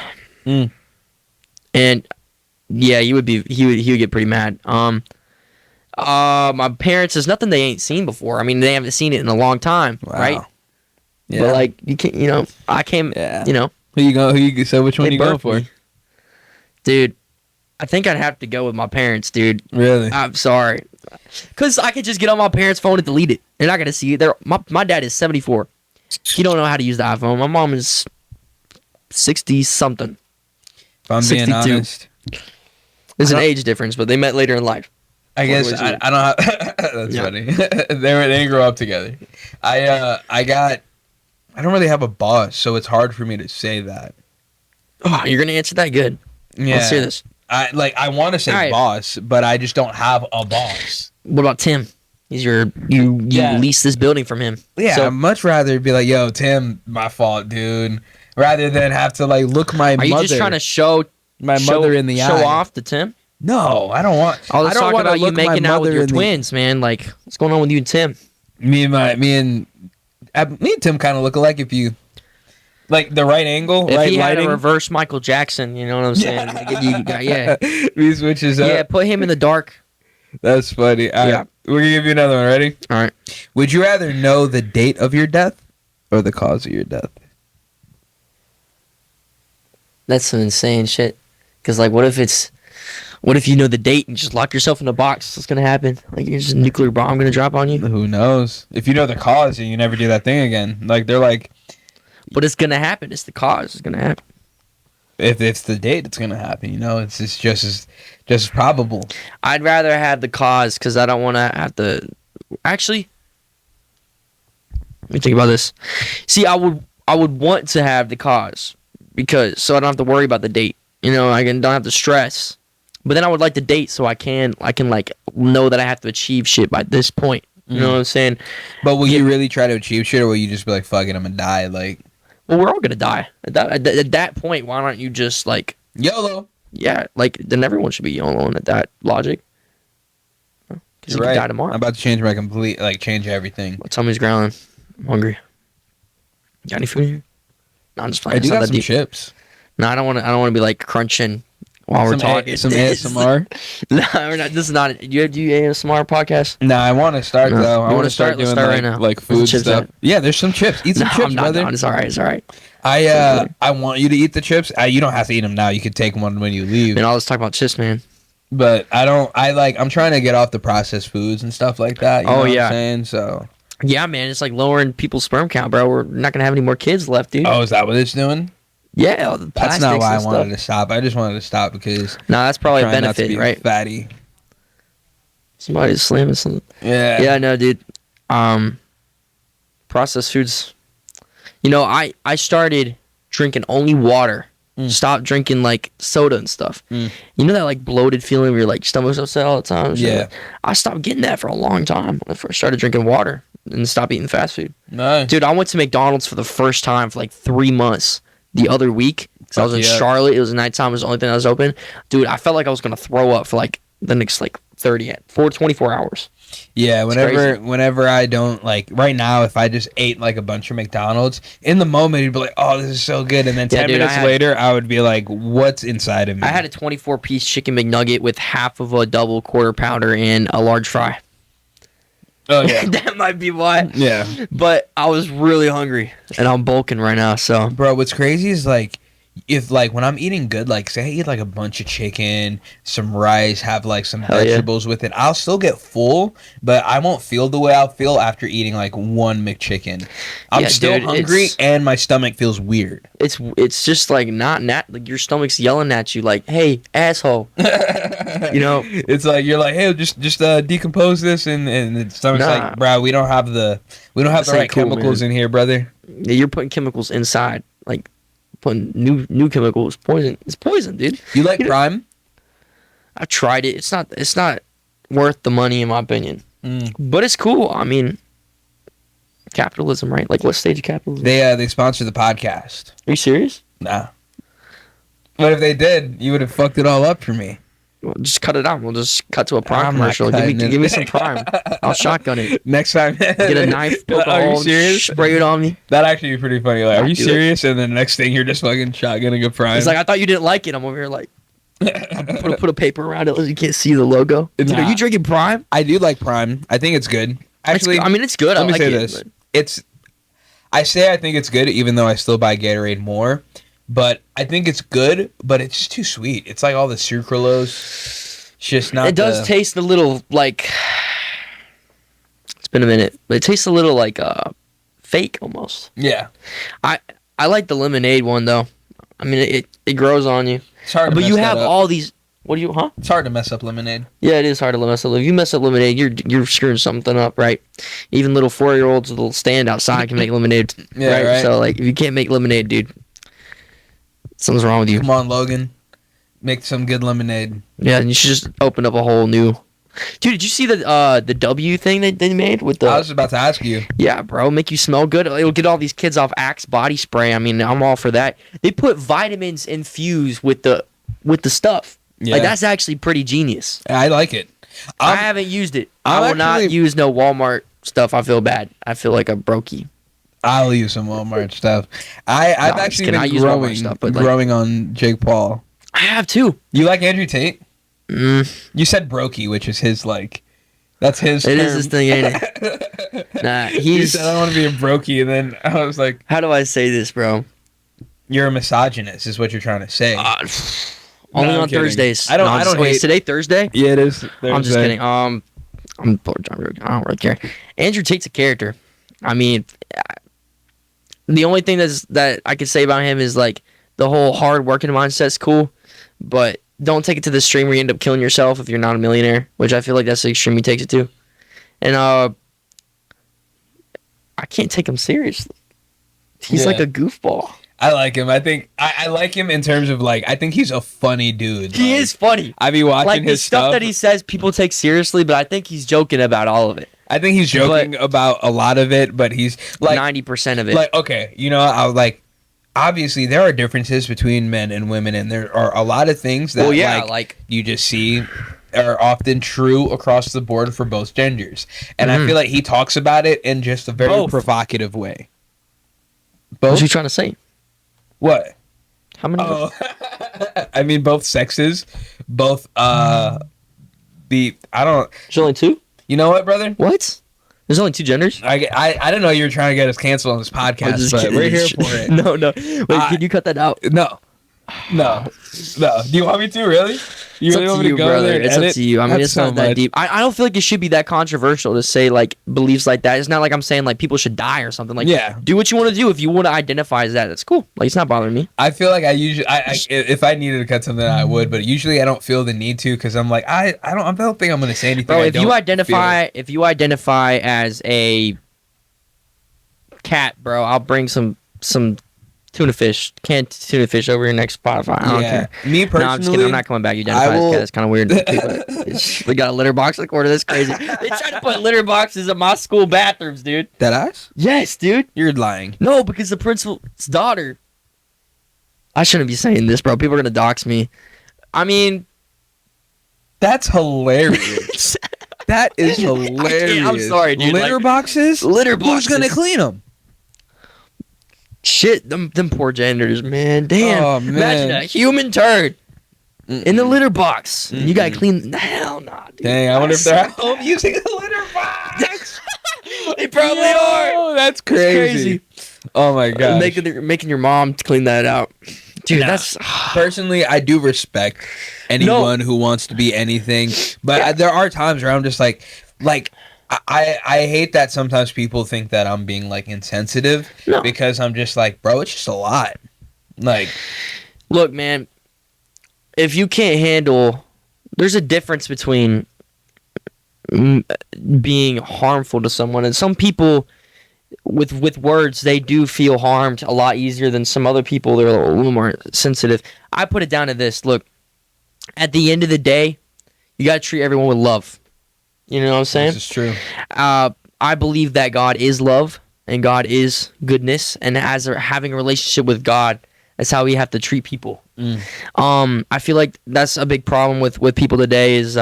And yeah, he would get pretty mad. My parents, there's nothing they ain't seen before. I mean, they haven't seen it in a long time, right? Yeah. But you can't, I came, So which one you going for? Dude, I think I'd have to go with my parents, dude. Really? I'm sorry. Because I could just get on my parents' phone and delete it. They're not going to see it. My dad is 74. He don't know how to use the iPhone. My mom is 60-something. If I'm 62. Being honest. There's an age difference, but they met later in life. I guess I don't have... That's funny. They didn't grow up together. I don't really have a boss, so it's hard for me to say that. Oh, you're going to answer that good. Yeah. Let's hear this. I want to say boss, but I just don't have a boss. What about Tim? He's you Yeah. lease this building from him. Yeah, So, I'd much rather be like, yo, Tim, my fault, dude. Rather than have to like look my are mother. you just trying to show mother in the show eye? off to Tim? No, I don't want. I was I don't talking want to about you look my making out with mother your in the- twins, man. Like, what's going on with you and Tim? Me and Tim kind of look alike if you like the right angle, If right he had lighting. a reverse Michael Jackson, you know what I'm saying? Like, yeah, He switches up. yeah. Put him in the dark. That's funny. All right, Yeah. we're gonna give you another one. Ready? All right. Would you rather know the date of your death or the cause of your death? That's some insane shit. Cause like, what if you know the date and just lock yourself in a box? What's gonna happen? Like, you're just a nuclear bomb gonna drop on you? Who knows? If you know the cause, you never do that thing again. Like they're like, But it's gonna happen. It's the cause. It's gonna happen. if it's the date, it's gonna happen. You know, it's just as probable. I'd rather have the cause because I don't want to have to. Actually, let me think about this. See, I would want to have the cause because so I don't have to worry about the date. You know, don't have to stress. But then I would like the date so I can like know that I have to achieve shit by this point. You know what I'm saying? But will you really try to achieve shit, or will you just be like, "Fuck it, I'm gonna die"? Like, Well, we're all gonna die at that point. Why don't you just like YOLO. yeah, like then everyone should be YOLOing at that logic. Because you You're could right. die tomorrow. I'm about to change my change everything. My tummy's growling. I'm hungry. Got any food here? No, I'm just playing. I It's do not got that some deep. chips. No, I don't want to. I don't want to be like crunching while we're talking. Some ASMR. No, we're not. This is not. Do you ASMR podcast? No, I want to start No. though. You I want wanna to start start? Let's doing start like, right now. like Where's the food chips stuff. at? Yeah, there's some chips. Eat some No, chips, I'm not. brother. No, it's all right. It's all right. I want you to eat the chips. You don't have to eat them now. You could take one when you leave. Man, I'll just talk about chips, man. But I don't. I'm trying to get off the processed foods and stuff like that. You know what yeah. I'm saying? So. Yeah, man, it's like lowering people's sperm count, bro. We're not gonna have any more kids left, dude. Oh, is that what it's doing? Yeah, all the That's plastics not why I and wanted stuff. to stop. I just wanted to stop because No, that's probably a trying not to benefit, be right? fatty. Somebody's slamming something. Yeah. Yeah, no, dude. Processed foods. You know, I started drinking only water. Stopped drinking like soda and stuff. You know that like bloated feeling where your like stomach's upset all the time? Yeah. I stopped getting that for a long time when I first started drinking water and stopped eating fast food. No. Dude, I went to McDonald's for the first time for like 3 months the other week. Because I was in Fuck yeah. Charlotte. It was nighttime. It was the only thing that was open. Dude, I felt like I was going to throw up for like the next like 24 hours. Yeah, crazy. whenever I don't like right now, if I just ate like a bunch of McDonald's in the moment, you'd be like, "Oh, this is so good," and then Yeah, 10 dude, minutes later, I would be like, "What's inside of me?" I had a 24-piece chicken McNugget with half of a double quarter pounder and a large fry. Oh yeah, That might be why. yeah, But I was really hungry, and I'm bulking right now, so. bro. What's crazy is like, if like when I'm eating good, like say I eat like a bunch of chicken, some rice, have like some Hell yeah. vegetables with it, I'll still get full, but I won't feel the way I'll feel after eating like one McChicken. I'm Yeah, still dude, hungry, it's- and my stomach feels weird. It's just like not like your stomach's yelling at you like, hey, asshole. You know? It's like you're like, hey, just decompose this, and the stomach's Nah. like, bro, we don't have the This right ain't cool, chemicals man. in here, brother. Yeah, you're putting chemicals inside, like putting new chemicals. Poison. It's poison, dude. You like You know- Prime? I've tried it. It's not worth the money in my opinion, but it's cool. I mean, capitalism, right? Like, what stage of capitalism? They sponsor the podcast. Are you serious? Nah. But if they did, you would have fucked it all up for me. Well, just cut it out. We'll just cut to a Prime I'm not commercial. cutting it. Give me some Prime. I'll shotgun it. Next time, Get a knife, poke a Are you hole, serious? spray it on me. That'd actually be pretty funny. Like, are I'll you do it. serious? And then the next thing, you're just fucking shotgunning a Prime. It's like, I thought you didn't like it. I'm over here like, put a paper around it so you can't see the logo. Dude, Nah. are you drinking Prime? I do like Prime. I think it's good. Actually, I mean, it's good. let I me like say it. this. but- I say I think it's good, even though I still buy Gatorade more. But I think it's good, but it's just too sweet. It's like all the sucralose. It's just not. It does taste a little like. It's been a minute, but it tastes a little like fake almost. Yeah, I like the lemonade one though. I mean, it grows on you. it's hard. But to you mess have that up. all these. What do you? Huh? It's hard to mess up lemonade. Yeah, it is hard to mess up. If you mess up lemonade, you're screwing something up, right? Even little 4-year-olds with a little stand outside can make lemonade, Yeah, right. So like, if you can't make lemonade, dude, something's wrong with you. Come on, Logan, make some good lemonade. Yeah, and you should just open up a whole new Dude, did you see the W thing they made with the? I was about to ask you. Yeah, bro, make you smell good. It'll get all these kids off Axe body spray. I mean, I'm all for that. They put vitamins infused with the stuff. Yeah. Like that's actually pretty genius. I like it. I haven't used it. I'm I will not use no Walmart stuff. I feel bad. I feel like a brokey. I'll use some Walmart stuff. I've actually been growing on Jake Paul. I have too. You like Andrew Tate? Mm. You said brokey, which is his that's his term. It is his thing, ain't it? Nah, he said I don't want to be a brokey, and then I was like, how do I say this, bro? You're a misogynist, is what you're trying to say. Only on Thursdays. I don't hate. Is today Thursday? Yeah, it is. Thursday. I'm just kidding. I don't really care. Andrew Tate's a character. I mean, the only thing that I could say about him is like the whole hard working mindset's cool, but don't take it to the extreme where you end up killing yourself if you're not a millionaire, which I feel like that's the extreme he takes it to. And I can't take him seriously. He's like a goofball. I like him. I think I like him in terms of like I think he's a funny dude. He is funny. I be watching like his the stuff that he says people take seriously, but I think he's joking about all of it. I think he's joking about a lot of it, but he's like 90% of it. Like okay, I was like obviously there are differences between men and women, and there are a lot of things that like you just see are often true across the board for both genders. And I feel like he talks about it in just a very provocative way. Both? What are you trying to say? What? How many? Oh. I mean, both sexes, both. I don't. There's only two. You know what, brother? What? There's only two genders. I didn't know you were trying to get us canceled on this podcast, but we're here for it. No. Wait, can you cut that out? No. Do you want me to really? You really want me to go brother. there and It's edit? up to you. I mean, it's not that deep. I don't feel like it should be that controversial to say like beliefs like that. It's not like I'm saying like people should die or something. Like, do what you want to do. If you want to identify as that, that's cool. Like, it's not bothering me. I feel like I usually, if I needed to cut something, I would. But usually, I don't feel the need to because I'm like, I don't think I'm going to say anything. Bro, if you identify as a cat, bro, I'll bring some canned tuna fish over your next Spotify. I don't care. Me personally, no, I'm just kidding. I'm not coming back. You identify as a cat. That's kind of weird. We got a litter box in the corner. That's crazy. They tried to put litter boxes in my school bathrooms, dude. That ass? Yes, dude. You're lying. No, because the principal's daughter. I shouldn't be saying this, bro. People are gonna dox me. I mean, that's hilarious. That is hilarious. I'm sorry, dude. Litter boxes. Who's gonna clean them? Shit, them poor janitors, man. Damn. Oh, man. Imagine a human turd in the litter box. You gotta clean. Hell nah, dude. Dang, I wonder if they're at home using a litter box. They probably are. That's crazy. Oh my god. Making your mom clean that out. Dude, that's personally, I do respect anyone who wants to be anything, but there are times where I'm just like I hate that sometimes people think that I'm being like insensitive because I'm just like, bro, it's just a lot. Like, look, man, if you can't handle, there's a difference between being harmful to someone, and some people with words, they do feel harmed a lot easier than some other people. They're a little more sensitive. I put it down to this: look, at the end of the day, you got to treat everyone with love. You know what I'm saying? This is true. I believe that God is love and God is goodness, and as having a relationship with God, that's how we have to treat people. I feel like that's a big problem with people today is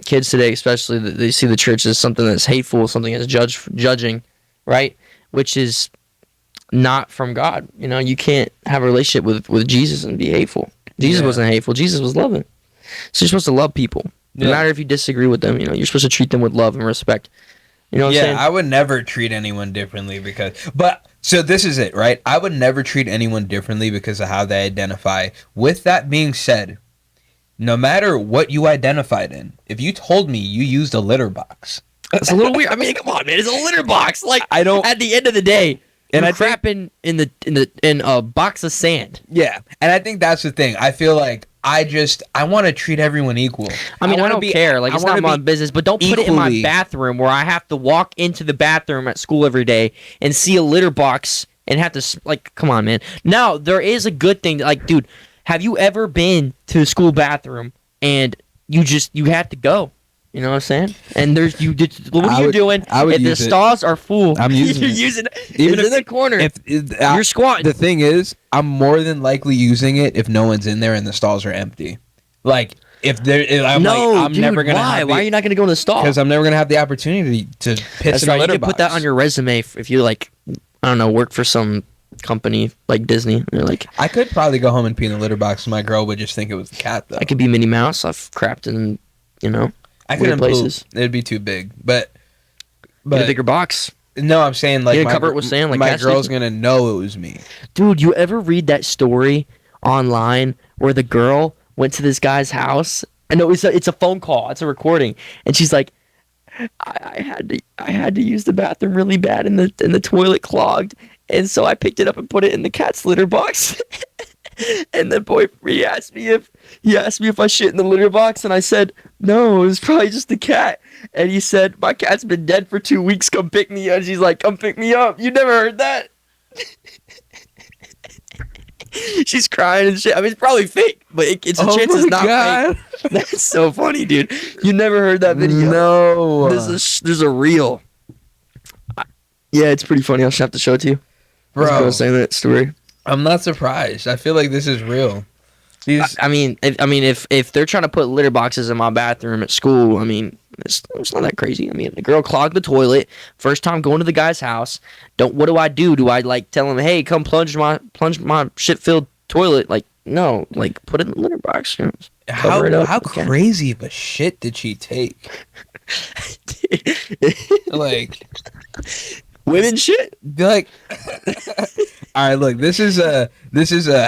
kids today, especially, they see the church as something that's hateful, something that's judging, right? Which is not from God. You know, you can't have a relationship with Jesus and be hateful. Jesus wasn't hateful. Jesus was loving. So you're supposed to love people. No matter if you disagree with them, you know, you're supposed to treat them with love and respect. You know what I'm saying? I would never treat anyone differently so this is it, right? I would never treat anyone differently because of how they identify. With that being said, no matter what you identified in, if you told me you used a litter box, it's a little weird. I mean, come on, man, it's a litter box. Like, I don't. At the end of the day, and I crap in a box of sand. Yeah, and I think that's the thing. I feel like I want to treat everyone equal. I mean, I don't care. Like, it's not my business, but don't put it in my bathroom where I have to walk into the bathroom at school every day and see a litter box and have to, like, come on, man. Now, there is a good thing. Like, dude, have you ever been to the school bathroom and you have to go? You know what I'm saying? And there's what are you doing? I would if the use it. stalls are full, I'm using you're it. using it. Even It's if- in the corner. You're squatting. The thing is, I'm more than likely using it if no one's in there and the stalls are empty. Like if I'm dude, never gonna why? have Why are you not gonna go in the stall? because I'm never gonna have the opportunity to piss That's in a right. You litter can box. put that on your resume if you like. I don't know, work for some company like Disney. Or like I could probably go home and pee in the litter box. My girl would just think it was the cat though. I could be Minnie Mouse. I've crapped in, I weird couldn't places. poop. It'd be too big. But Get a bigger box. no, I'm saying like You didn't cover it with sand like my cat girl's sleeping? gonna know it was me. Dude, you ever read that story online where the girl went to this guy's house? And it's a phone call. It's a recording, and she's like, I had to use the bathroom really bad, and the toilet clogged, and so I picked it up and put it in the cat's litter box. And the boy he asked me if I shit in the litter box, and I said no, it was probably just the cat. And he said, my cat's been dead for 2 weeks. Come pick me up. And she's like, come pick me up. You never heard that? She's crying and shit. I mean, it's probably fake, but it's a chance it's not fake. That's so funny, dude. You never heard that video? No. There's a reel. Yeah, it's pretty funny. I'll just have to show it to you. Bro, I was saying that story. I'm not surprised. I feel like this is real. I mean, if they're trying to put litter boxes in my bathroom at school, I mean, it's not that crazy. I mean, the girl clogged the toilet. First time going to the guy's house. What do I do? Do I like tell him, hey, come plunge my shit filled toilet? Like, no, like put it in the litter box. Cover it up. How Okay. crazy of a shit did she take? Like, Women shit. be like, all right, look, this is a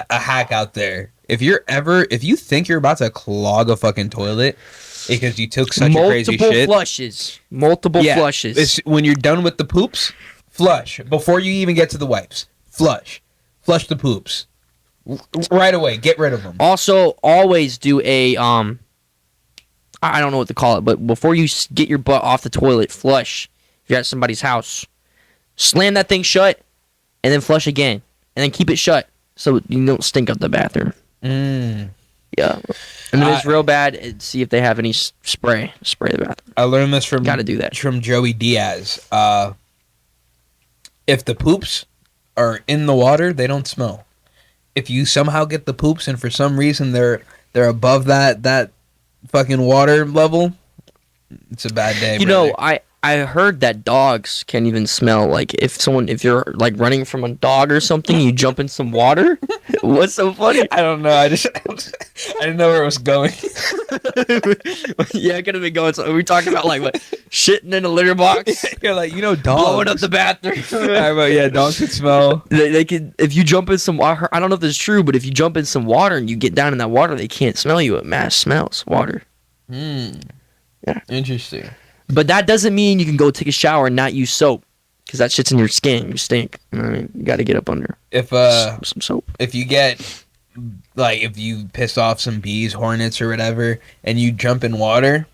hack out there. If you think you're about to clog a fucking toilet because you took such a crazy shit, Multiple flushes. It's, when you're done with the poops, flush before you even get to the wipes. Flush the poops right away. Get rid of them. Also, always do a I don't know what to call it, but before you get your butt off the toilet, flush. If you're at somebody's house, slam that thing shut, and then flush again, and then keep it shut so you don't stink up the bathroom. Yeah, and if it's real bad, see if they have any spray the bathroom. I learned this from Gotta do that. from Joey Diaz. If the poops are in the water, they don't smell. If you somehow get the poops and for some reason they're above that fucking water level, it's a bad day. You brother. know, I heard that dogs can't even smell. Like if you're like running from a dog or something, you jump in some water. What's so funny? I don't know. I didn't know where it was going. Yeah, I could have been going. So we're talking about like what shitting in a litter box, You're like, dogs. blowing up the bathroom. Yeah, dogs can smell. They could if you jump in some water. I don't know if this is true, but if you jump in some water and you get down in that water, they can't smell you. It mass smells water. Yeah. Interesting. But that doesn't mean you can go take a shower and not use soap, because that shit's in your skin. You stink. You know what I mean? You got to get up under If some soap. if you get like if you piss off some bees, hornets, or whatever, and you jump in water,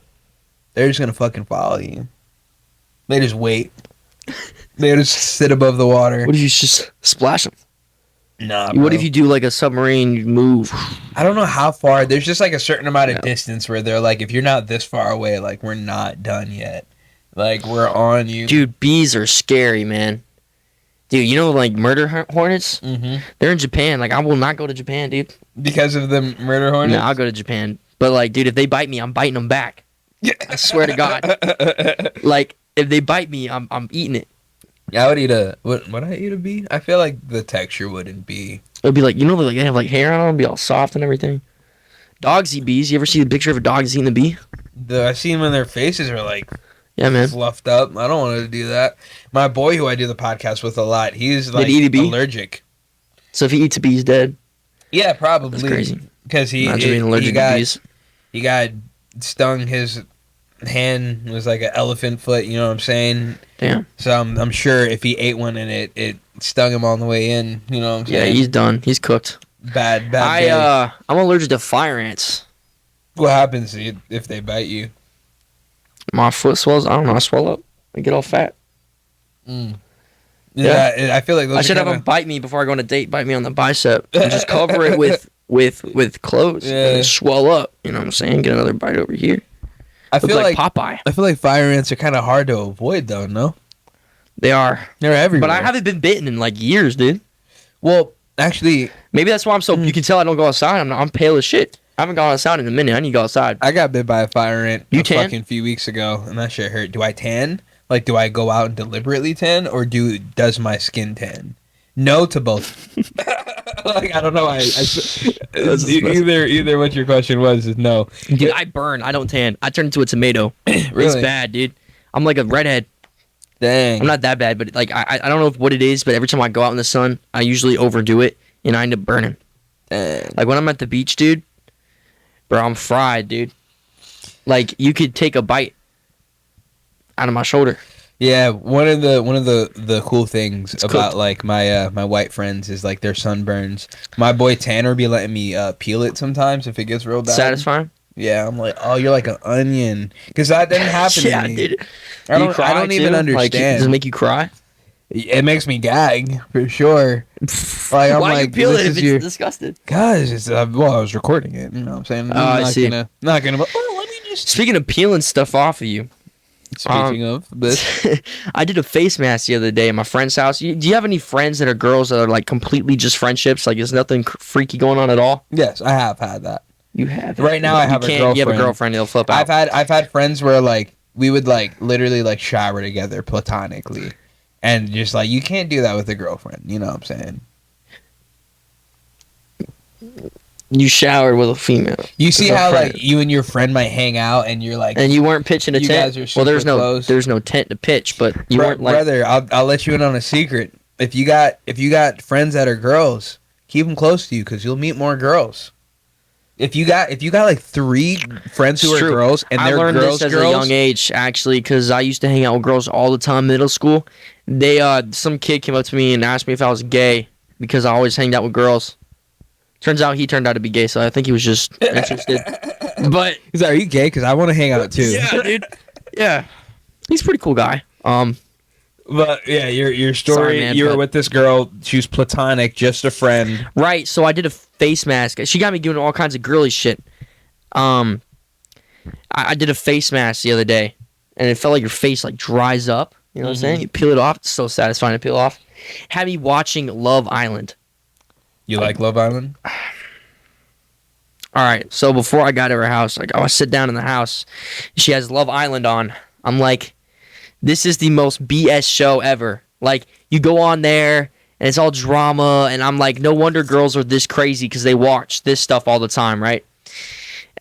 they're just gonna fucking follow you. They just wait. They just sit above the water. What if you just splash them? Nah, What bro. if you do like a submarine move? I don't know how far. There's just like a certain amount of distance where they're like, if you're not this far away, like we're not done yet. Like we're on you, Dude, bees are scary, man. Dude, you know like murder hornets? Mm-hmm. They're in Japan. Like I will not go to Japan, dude. Because of the murder hornet. No, I'll go to Japan. But like, dude, if they bite me, I'm biting them back. I swear to God. Like if they bite me, I'm eating it. I would eat a. Would I eat a bee? I feel like the texture wouldn't be. It'll be like, you know, like they have like hair on them, be all soft and everything. Dogs eat bees. You ever see the picture of a dog eating a bee? I see them when their faces are like Yeah, man. fluffed up. I don't want to do that. My boy, who I do the podcast with a lot, he's like he eat a bee? allergic. So if he eats a bee, he's dead. Yeah, probably. That's crazy. Because Imagine being allergic to bees. he got stung. His hand was like an elephant foot. You know what I'm saying? Damn. So I'm sure if he ate one and it stung him on the way in. You know what I'm Yeah, saying? he's done. He's cooked. bad. Day. I'm allergic to fire ants. What happens if they bite you? My foot swells. I don't know. I swell up. I get all fat. Yeah, I feel like those I should are have them bite me before I go on a date. Bite me on the bicep and just cover it with clothes Yeah. and then swell up. You know what I'm saying? Get another bite over here. I Look feel like like Popeye. I feel like fire ants are kind of hard to avoid, though. No, They are. they're everywhere. But I haven't been bitten in like years, dude. Well, actually, Maybe that's why I'm so. You can tell I don't go outside. I'm pale as shit. I haven't gone outside in a minute. I need to go outside. I got bit by a fire ant You a tan? fucking few weeks ago, and that shit hurt. Do I tan? Like, do I go out and deliberately tan, or does my skin tan? No to both. Like, I don't know. Either what your question was is no. Dude, I burn. I don't tan. I turn into a tomato. It's Really? bad, dude. I'm like a redhead. Dang. I'm not that bad, but like I don't know what it is, but every time I go out in the sun, I usually overdo it and I end up burning. Dang. Like when I'm at the beach, dude, bro, I'm fried, dude. Like you could take a bite out of my shoulder. Yeah, one of the cool things It's about cooked. like my my white friends is like their sunburns. My boy Tanner be letting me peel it sometimes if it gets real bad. Satisfying? Yeah, I'm like, oh, you're like an onion, because that didn't happen Yeah, to me. dude. I Do you don't, cry I don't even too? Like, understand. does it make you cry? It makes me gag for sure. Like I'm Why like, you peel this it if is it's your disgusted? guys. It's well, I was recording it. You know what I'm saying? I see. Not gonna. Oh, let me just. Speaking of peeling stuff off of you, Speaking of this, I did a face mask the other day at my friend's house. Do you have any friends that are girls that are like completely just friendships? Like, there's nothing freaky going on at all? yes, I have had that. You have. Right now, I have a girlfriend. You have a girlfriend. They'll flip out. I've had friends where like we would like literally like shower together platonically, and just like you can't do that with a girlfriend. You know what I'm saying? You showered with a female. You see With a how friend. like you and your friend might hang out, and you're like, And you weren't pitching a You tent. guys are Well, there's super no close. there's no tent to pitch, but you weren't like. brother, I'll let you in on a secret. If you got friends that are girls, keep them close to you because you'll meet more girls. If you got like 3 friends who It's are true. girls and I they're learned girls, this as a young age, actually, because I used to hang out with girls all the time in middle school. Some kid came up to me and asked me if I was gay because I always hanged out with girls. Turns out he turned out to be gay, so I think he was just interested. But he's like, "Are you gay? Because I want to hang out too." yeah, dude. Yeah, he's a pretty cool guy. But yeah, your story. Sorry, man, you were but- with this girl. She was platonic, just a friend. Right, so I did a face mask. She got me doing all kinds of girly shit. I did a face mask the other day, and it felt like your face like dries up. You know what I'm saying? You peel it off. It's so satisfying to peel off. Had me watching Love Island. You like Love Island? All right, so before I got to her house, like I sit down in the house, she has Love Island on. I'm like, this is the most BS show ever. Like, you go on there and it's all drama, and I'm like, no wonder girls are this crazy because they watch this stuff all the time, right?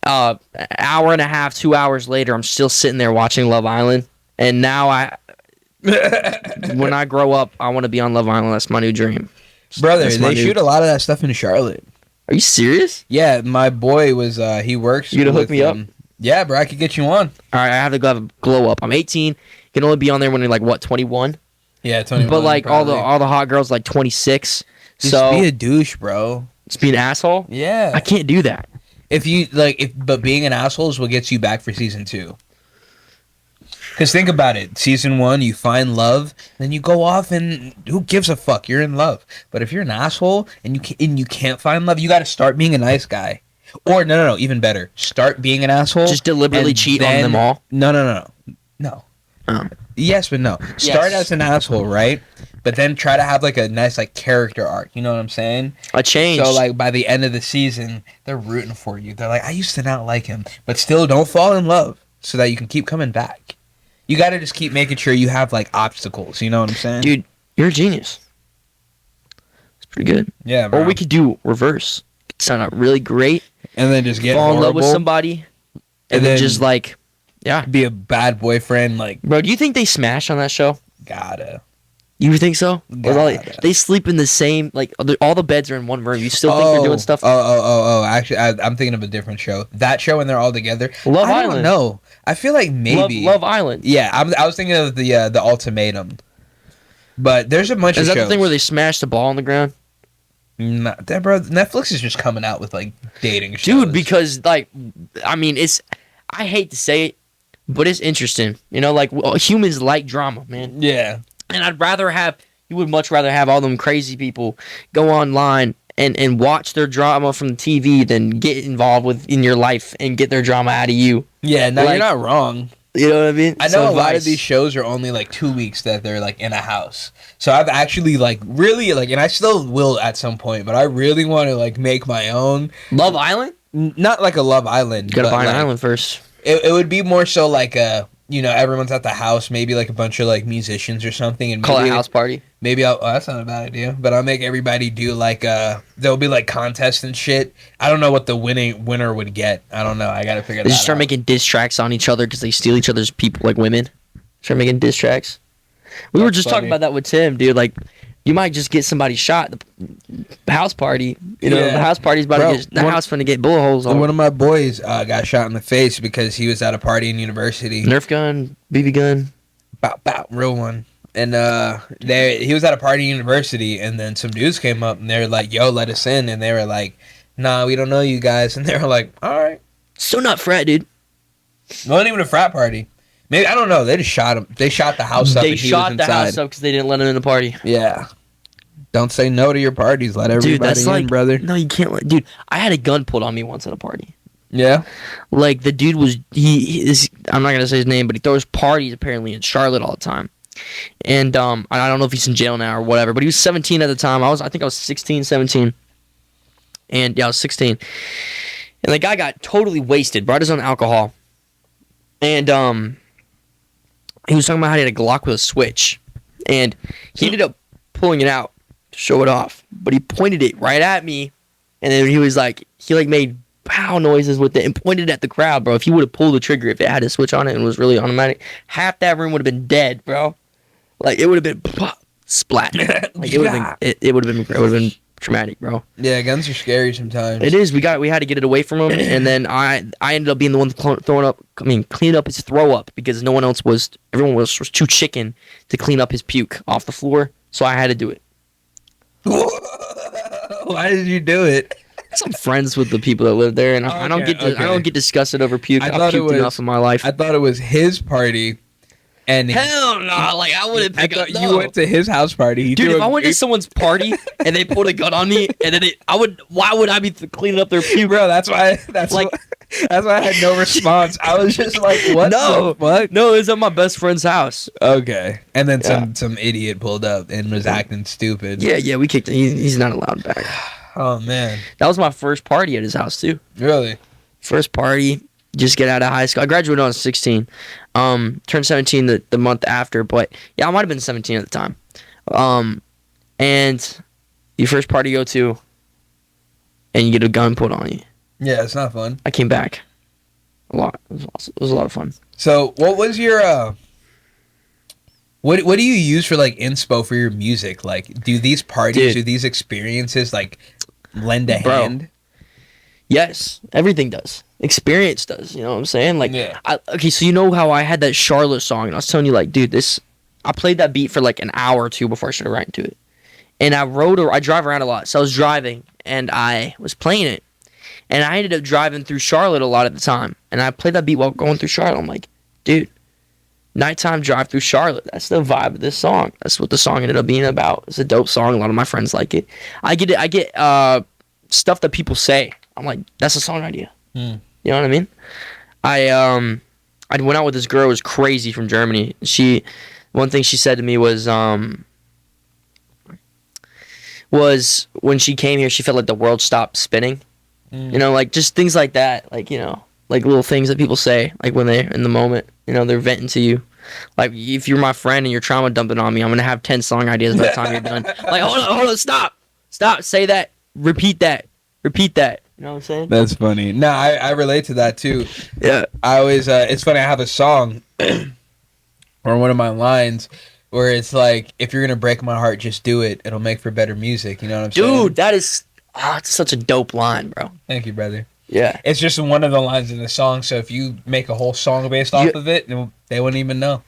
An hour and a half, 2 hours later, I'm still sitting there watching Love Island, and now when I grow up, I want to be on Love Island. That's my new dream. Brother, That's my they new- shoot a lot of that stuff in Charlotte. Are you serious? Yeah, my boy was. He works. You gonna hook with, me up? Yeah, bro, I could get you on. All right, I have to go have a glow up. I'm 18. Can only be on there when you're like what, 21? Yeah, Tony. But like all the hot girls like 26. just So be a douche, bro. just be an asshole. Yeah. I can't do that. If you but being an asshole is what gets you back for season 2. Because think about it, season 1 you find love, then you go off and who gives a fuck? You're in love. But if you're an asshole and you can't find love, you got to start being a nice guy. Or no, even better, start being an asshole. Just deliberately and cheat on then- them all. No. Oh. Yes, but no. Start as an asshole, right? But then try to have like a nice like character arc. You know what I'm saying? A change. So like by the end of the season, they're rooting for you. They're like, I used to not like him, but still don't fall in love, so that you can keep coming back. You got to just keep making sure you have like obstacles. You know what I'm saying? Dude, you're a genius. It's pretty good. Yeah, bro. Or we could do reverse. Could sound out really great. and then just get Fall in love with horrible, somebody, and And then then- just like, yeah. be a bad boyfriend. Like Bro, do you think they smash on that show? gotta. You think so? Or Gotta. they sleep in the same, like, all the beds are in one room. You still think they're doing stuff? Oh. Actually, I'm thinking of a different show. That show when they're all together. Love I Island. don't know. I feel like maybe. Love Island. Yeah, I was thinking of the Ultimatum. But there's a bunch Is of that shows. the thing where they smash the ball on the ground? Not that, bro. Netflix is just coming out with like dating shows. Dude, because, like, I mean, I hate to say it, but it's interesting. You know, like, humans like drama, man. yeah, And you would much rather have all them crazy people go online and watch their drama from the TV than get involved in your life and get their drama out of you. Yeah, no, Like, you're not wrong. You know what I mean? I know a lot of these shows are only like 2 weeks that they're like in a house. So I've actually like really like, and I still will at some point, but I really want to like make my own Love Island. Not like a Love Island. You gotta buy an like, island first. It would be more so like a, you know, everyone's at the house, maybe like a bunch of like musicians or something, and Call it maybe a house party. Maybe that's not a bad idea, but I'll make everybody do like there'll be like contests and shit. I don't know what the winner would get. I don't know. I gotta figure that out. They just start making diss tracks on each other because they steal each other's people like women. Start making diss tracks. We were just talking about that with Tim, dude. Like, you might just get somebody shot. The house party, you know, the house party's about to get the house finna get bullet holes on. One of my boys got shot in the face because he was at a party in university. Nerf gun, BB gun, bow, real one. And he was at a party in university, and then some dudes came up and they were like, "Yo, let us in," and they were like, "Nah, we don't know you guys," and they were like, "All right." Still not frat, dude. It wasn't even a frat party. Maybe, I don't know. They just shot him. They shot the house up. They shot the house up because they didn't let him in the party. Yeah. Don't say no to your parties. Let everybody in, brother. No, you can't. Dude, I had a gun pulled on me once at a party. Yeah. Like, the dude was I'm not gonna say his name, but he throws parties apparently in Charlotte all the time. And I don't know if he's in jail now or whatever, but he was 17 at the time. I think I was 16, 17. And yeah, I was 16. And the guy got totally wasted, brought his own alcohol. And he was talking about how he had a Glock with a switch. And he ended up pulling it out to show it off. But he pointed it right at me. And then he was like, made pow noises with it and pointed at the crowd, bro. If he would have pulled the trigger, if it had a switch on it and was really automatic, half that room would have been dead, bro. Like, it would have been splat. Like, it would have been traumatic, bro. Yeah, guns are scary sometimes. It is. We had to get it away from him, and then I ended up being the one cleaning up his throw up because everyone was too chicken to clean up his puke off the floor, so I had to do it. Why did you do it? I'm friends with the people that live there, and I don't get disgusted over puke. I've puked enough in my life. I thought it was his party. And hell no, like, I wouldn't pick up. You went to his house party. Dude, if I went to someone's party and they pulled a gun on me, and then why would I be cleaning up their puke? Bro, that's why I had no response. I was just like, what the fuck? No, it was at my best friend's house. Okay. And then some idiot pulled up and was acting stupid. Yeah, we kicked him. He's not allowed back. Oh, man. That was my first party at his house, too. Really? First party. Just get out of high school. I graduated when I was 16. Turned 17 the month after, but yeah, I might have been 17 at the time. And your first party you go to, and you get a gun put on you. Yeah, it's not fun. I came back a lot. It was awesome. It was a lot of fun. So, what was your what do you use for like inspo for your music? Like, do these parties or these experiences like lend a hand? Yes, everything does. Experience does, you know what I'm saying? Like, yeah. Okay, so you know how I had that Charlotte song, and I was telling you, like, dude, I played that beat for like an hour or two before I started writing to it. And I drive around a lot, so I was driving, and I was playing it. And I ended up driving through Charlotte a lot at the time. And I played that beat while going through Charlotte. I'm like, dude, nighttime drive through Charlotte. That's the vibe of this song. That's what the song ended up being about. It's a dope song. A lot of my friends like it. I get stuff that people say. I'm like, that's a song idea. You know what I mean? I went out with this girl who was crazy from Germany. One thing she said to me was when she came here, she felt like the world stopped spinning. You know, like just things like that. Like, you know, like little things that people say, like when they're in the moment, you know, they're venting to you. Like, if you're my friend and you're trauma dumping on me, I'm going to have 10 song ideas by the time you're done. Like, hold on, stop, say that, repeat that. You know what I'm saying? That's funny. No, I relate to that too. Yeah. I always, it's funny, I have a song, or one of my lines, where it's like, if you're going to break my heart, just do it. It'll make for better music. You know what I'm saying? Dude, that is, it's such a dope line, bro. Thank you, brother. Yeah. It's just one of the lines in the song, so if you make a whole song based off of it, they wouldn't even know.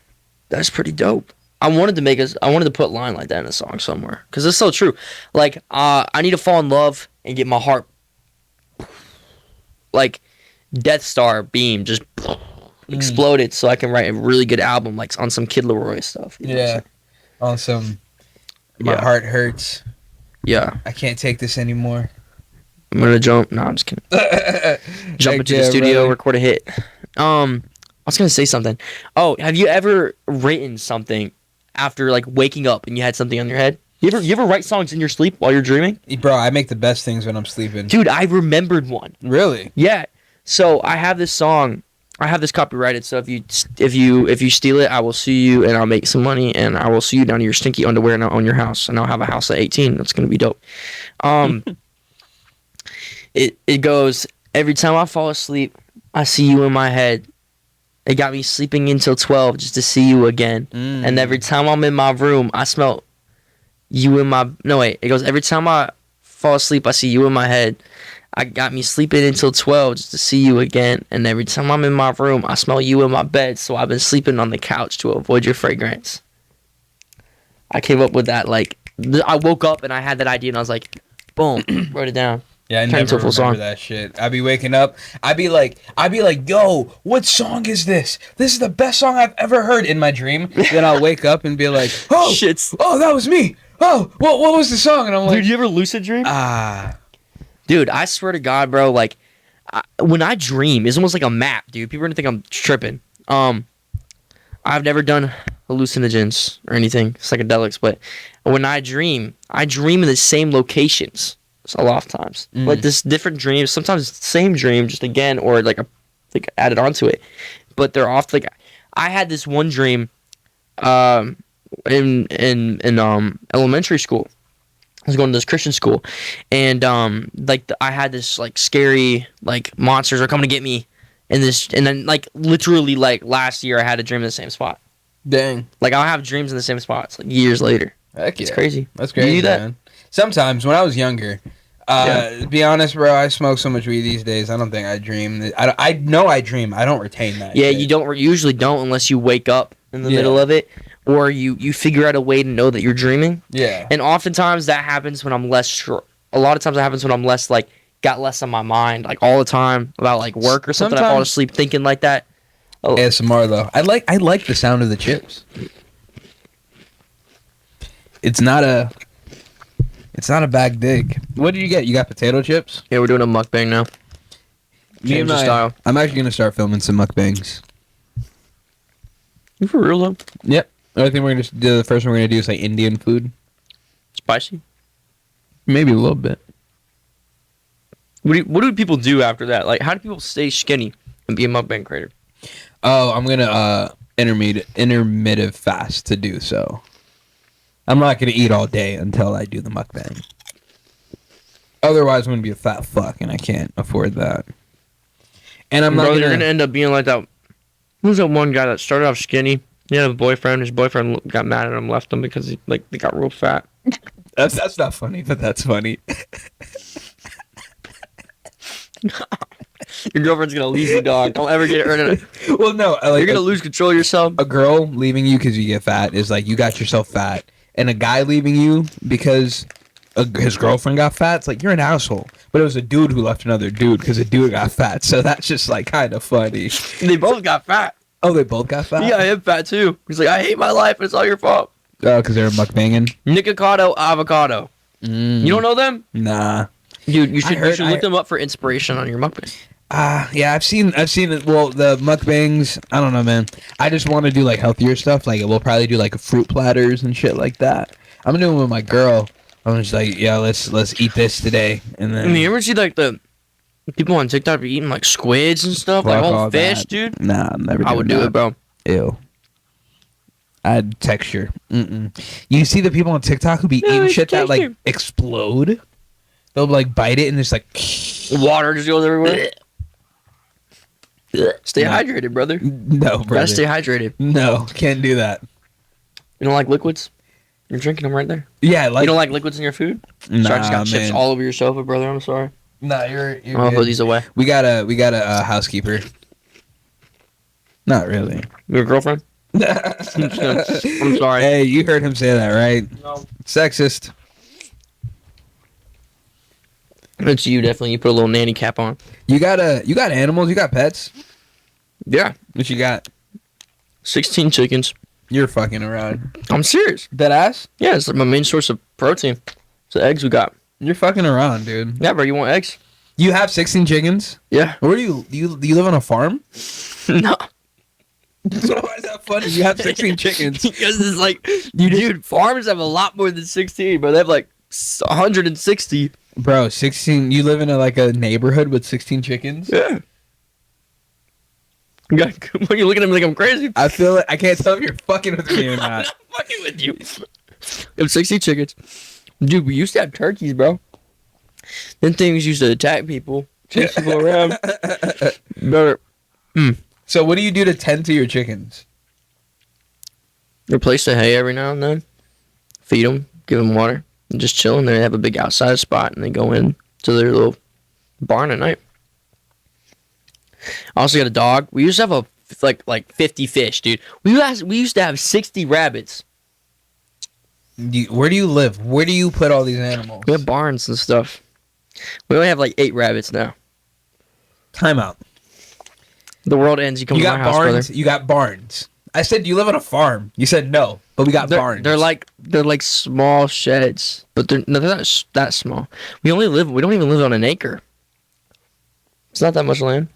That's pretty dope. I wanted to put a line like that in a song somewhere, because it's so true. Like, I need to fall in love and get my heart, like, Death Star beam just exploded, so I can write a really good album, like on some Kid Laroi stuff. Yeah, on some My Heart Hurts. Yeah. I can't take this anymore. I'm gonna jump. No, I'm just kidding. Jump into the studio, brother. record a hit. I was gonna say something. Oh, have you ever written something after like waking up and you had something on your head? You ever write songs in your sleep while you're dreaming? Bro, I make the best things when I'm sleeping. Dude, I remembered one. Really? Yeah. So I have this song. I have this copyrighted. So if you steal it, I will sue you and I'll make some money and I will sue you down to your stinky underwear and I'll own your house and I'll have a house at 18. That's gonna be dope. It goes, every time I fall asleep, I see you in my head. It got me sleeping until 12 just to see you again. And every time I'm in my room, I smell you in my... No, wait. It goes, every time I fall asleep, I see you in my head. I got me sleeping until 12 just to see you again. And every time I'm in my room, I smell you in my bed. So I've been sleeping on the couch to avoid your fragrance. I came up with that, like... I woke up and I had that idea and I was like, boom, wrote it down. Yeah, I Turned into never a full remember song. that shit. I'd be waking up. I'd be like, yo, what song is this? This is the best song I've ever heard in my dream. Then I'll wake up and be like, oh, that was me. Oh, what was the song? And I'm like, Dude, you ever lucid dream? Dude, I swear to God, bro, like, when I dream, it's almost like a map, dude. People are gonna think I'm tripping. I've never done hallucinogens or anything, psychedelics, but when I dream in the same locations. So a lot of times, like this different dreams. Sometimes it's the same dream, just again, or like added onto it. But they're off. Like I had this one dream, in elementary school. I was going to this Christian school, and I had this like scary like monsters are coming to get me, and then like literally like last year I had a dream in the same spot. Dang. Like I'll have dreams in the same spots like years later. Heck yeah. It's crazy. That's crazy, You do that? man. Sometimes when I was younger, to be honest, bro, I smoke so much weed these days. I don't think I dream. I know I dream. I don't retain that. Yeah, shit. you usually don't unless you wake up in the middle of it, or you figure out a way to know that you're dreaming. Yeah. And oftentimes that happens when I'm less sure. A lot of times that happens when I'm less like got less on my mind, like all the time about like work or something. I fall asleep thinking like that. Oh. ASMR though. I like the sound of the chips. It's not a bag dig. What did you get? You got potato chips? Yeah, we're doing a mukbang now. Change the style. I'm actually gonna start filming some mukbangs. You for real though? Yep. I think we're gonna do the first one we're gonna do is like Indian food. Spicy? Maybe a little bit. What do people do after that? Like, how do people stay skinny and be a mukbang creator? Oh, I'm gonna intermittent fast to do so. I'm not gonna eat all day until I do the mukbang. Otherwise, I'm gonna be a fat fuck, and I can't afford that. And I'm not You're gonna end up being like that. Who's that one guy that started off skinny? He had a boyfriend. His boyfriend got mad at him, left him because they got real fat. That's not funny, but that's funny. Your girlfriend's gonna leave you, dog. Don't ever get her. Well, no, You're gonna lose control of yourself. A girl leaving you because you get fat is like you got yourself fat, and a guy leaving you because his girlfriend got fat. It's like you're an asshole. But it was a dude who left another dude because a dude got fat. So that's just like kind of funny. They both got fat. Oh, they both got fat? Yeah, I am fat too. He's like, I hate my life, and it's all your fault. Oh, because they were mukbanging? Nikocado Avocado. You don't know them? Nah. Dude, you should look them up for inspiration on your mukbang. Yeah, I've seen it. Well, the mukbangs, I don't know, man. I just want to do like healthier stuff. Like we'll probably do like fruit platters and shit like that. I'm doing it with my girl. I'm just like, yeah, let's eat this today, and then. You ever see like the people on TikTok are eating like squids and stuff, like whole fish, that. dude? Nah, I'm never. I would do it, bro. Ew. Add texture. You see the people on TikTok who be eating shit that like explode. They'll like bite it and just like water just goes everywhere. Stay hydrated, brother. No, brother. Gotta stay hydrated. No, can't do that. You don't like liquids? You're drinking them right there. Yeah, like you don't like liquids in your food? Nah, sorry, I just got chips all over your sofa, brother. I'm sorry. Nah, you're I'll good. put these away. We got a housekeeper. Not really. Your girlfriend? I'm sorry. Hey, you heard him say that, right? No. Sexist. It's you, definitely. You put a little nanny cap on. You got animals? You got pets? Yeah. What you got? 16 chickens. You're fucking around. I'm serious. Dead ass? Yeah, it's like my main source of protein. So eggs we got. You're fucking around, dude. Yeah, bro. You want eggs? You have 16 chickens? Yeah. Where do you live on a farm? No. Why is that funny? You have 16 chickens. Because it's like, dude, farms have a lot more than 16, but they have like 160. Bro, 16. You live in a neighborhood with 16 chickens? Yeah. What are you looking at me like I'm crazy? I feel like I can't tell if you're fucking with me or not. I'm not fucking with you. We have 60 chickens. Dude, we used to have turkeys, bro. Then things used to attack people, chase people around. Better. So what do you do to tend to your chickens? Replace the hay every now and then. Feed them, give them water, and just chill in there. They have a big outside spot, and they go in to their little barn at night. I also got a dog. We used to have like 50 fish, dude. We used to have 60 rabbits. Where do you live? Where do you put all these animals? We have barns and stuff. We only have like 8 rabbits now. Time out. The world ends. You come You to got my house, barns. brother. You got barns. I said, do you live on a farm? You said no, but we got barns. They're like small sheds, but they're not that small. We don't even live on an acre. It's not that much land.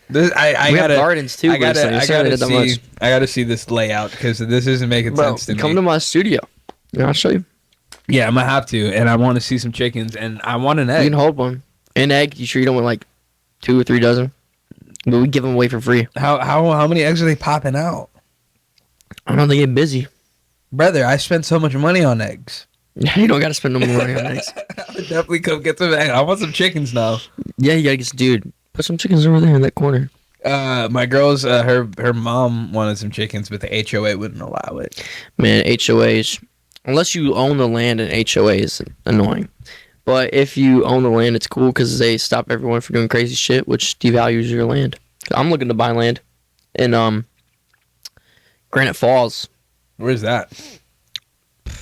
I we gotta, have gardens too. I gotta see this layout because this isn't making sense to me. Come to my studio. Yeah, I'll show you. Yeah, I'm gonna have to, and I want to see some chickens, and I want an egg. You can hold one. An egg. You sure you don't want like 2 or 3 dozen? But we give them away for free. How many eggs are they popping out? I don't know. They get busy. Brother, I spent so much money on eggs. You don't gotta spend no more money on eggs. I'll definitely come get some eggs. I want some chickens now. Yeah, you gotta get dude. Put some chickens over there in that corner. My girl's her mom wanted some chickens, but the HOA wouldn't allow it. Man, HOAs, unless you own the land, an HOA is annoying. But if you own the land, it's cool because they stop everyone from doing crazy shit, which devalues your land. I'm looking to buy land in Granite Falls. Where's that?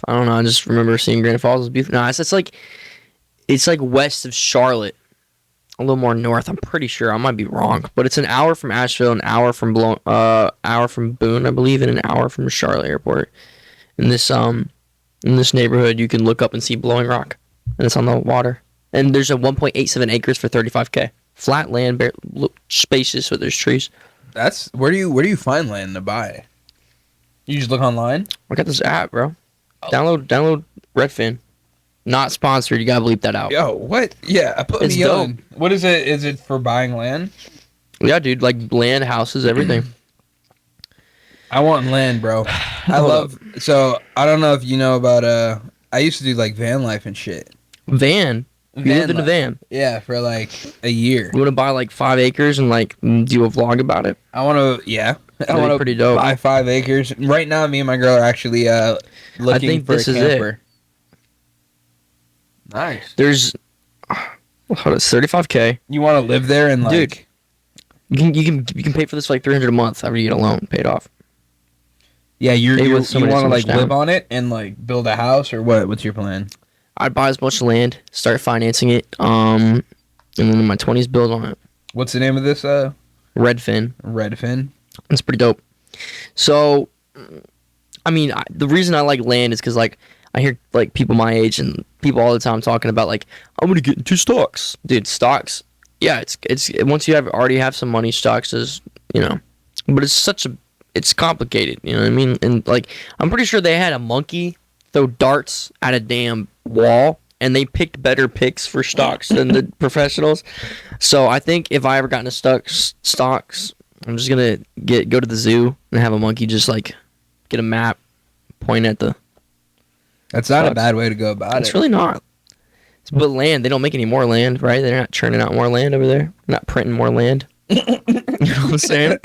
I don't know. I just remember seeing Granite Falls was beautiful. No, it's like west of Charlotte, a little more north. I'm pretty sure. I might be wrong, but it's an hour from Asheville, an hour from Boone, I believe, and an hour from Charlotte Airport. In this neighborhood, you can look up and see Blowing Rock, and it's on the water. And there's a 1.87 acres for $35K. Flat land, spacious, but there's trees. That's where do you find land to buy? You just look online. I got this app, bro. Download Redfin. Not sponsored. You gotta bleep that out. Yo, what? Yeah, put It's me dope. on. What is it? Is it for buying land? Yeah, dude. Like land, houses, everything. I want land, bro. So I don't know if you know about I used to do like van life and shit. Van. You lived in a van. Yeah, for like a year. You want to buy like 5 acres and like do a vlog about it? I want to. Yeah, I That'd be want to pretty dope. buy 5 acres. Right now, me and my girl are actually looking think for this a is camper. Nice. There's hold on, 35K. You want to live there and like, Dude, you can pay for this for like $300 a month after you get a loan paid off. yeah, you Pay want with to somebody so like much live down. on it and like build a house or what? What's your plan? I'd buy as much land, start financing it, and then in my 20s build on it. What's the name of this? Redfin. Redfin. It's pretty dope. So, I mean, the reason I like land is because like I hear like people my age and people all the time talking about like I'm gonna get into stocks, dude. Stocks, yeah, it's once you already have some money, stocks is but it's complicated, you know what I mean? And like I'm pretty sure they had a monkey throw darts at a damn wall, and they picked better picks for stocks than the professionals. So I think if I ever got into stocks, I'm just gonna go to the zoo and have a monkey just like get a map, point at the. That's not stocks. a bad way to go about It's it. really not. But land, they don't make any more land, right? They're not churning out more land over there. They're not printing more land. You know what I'm saying?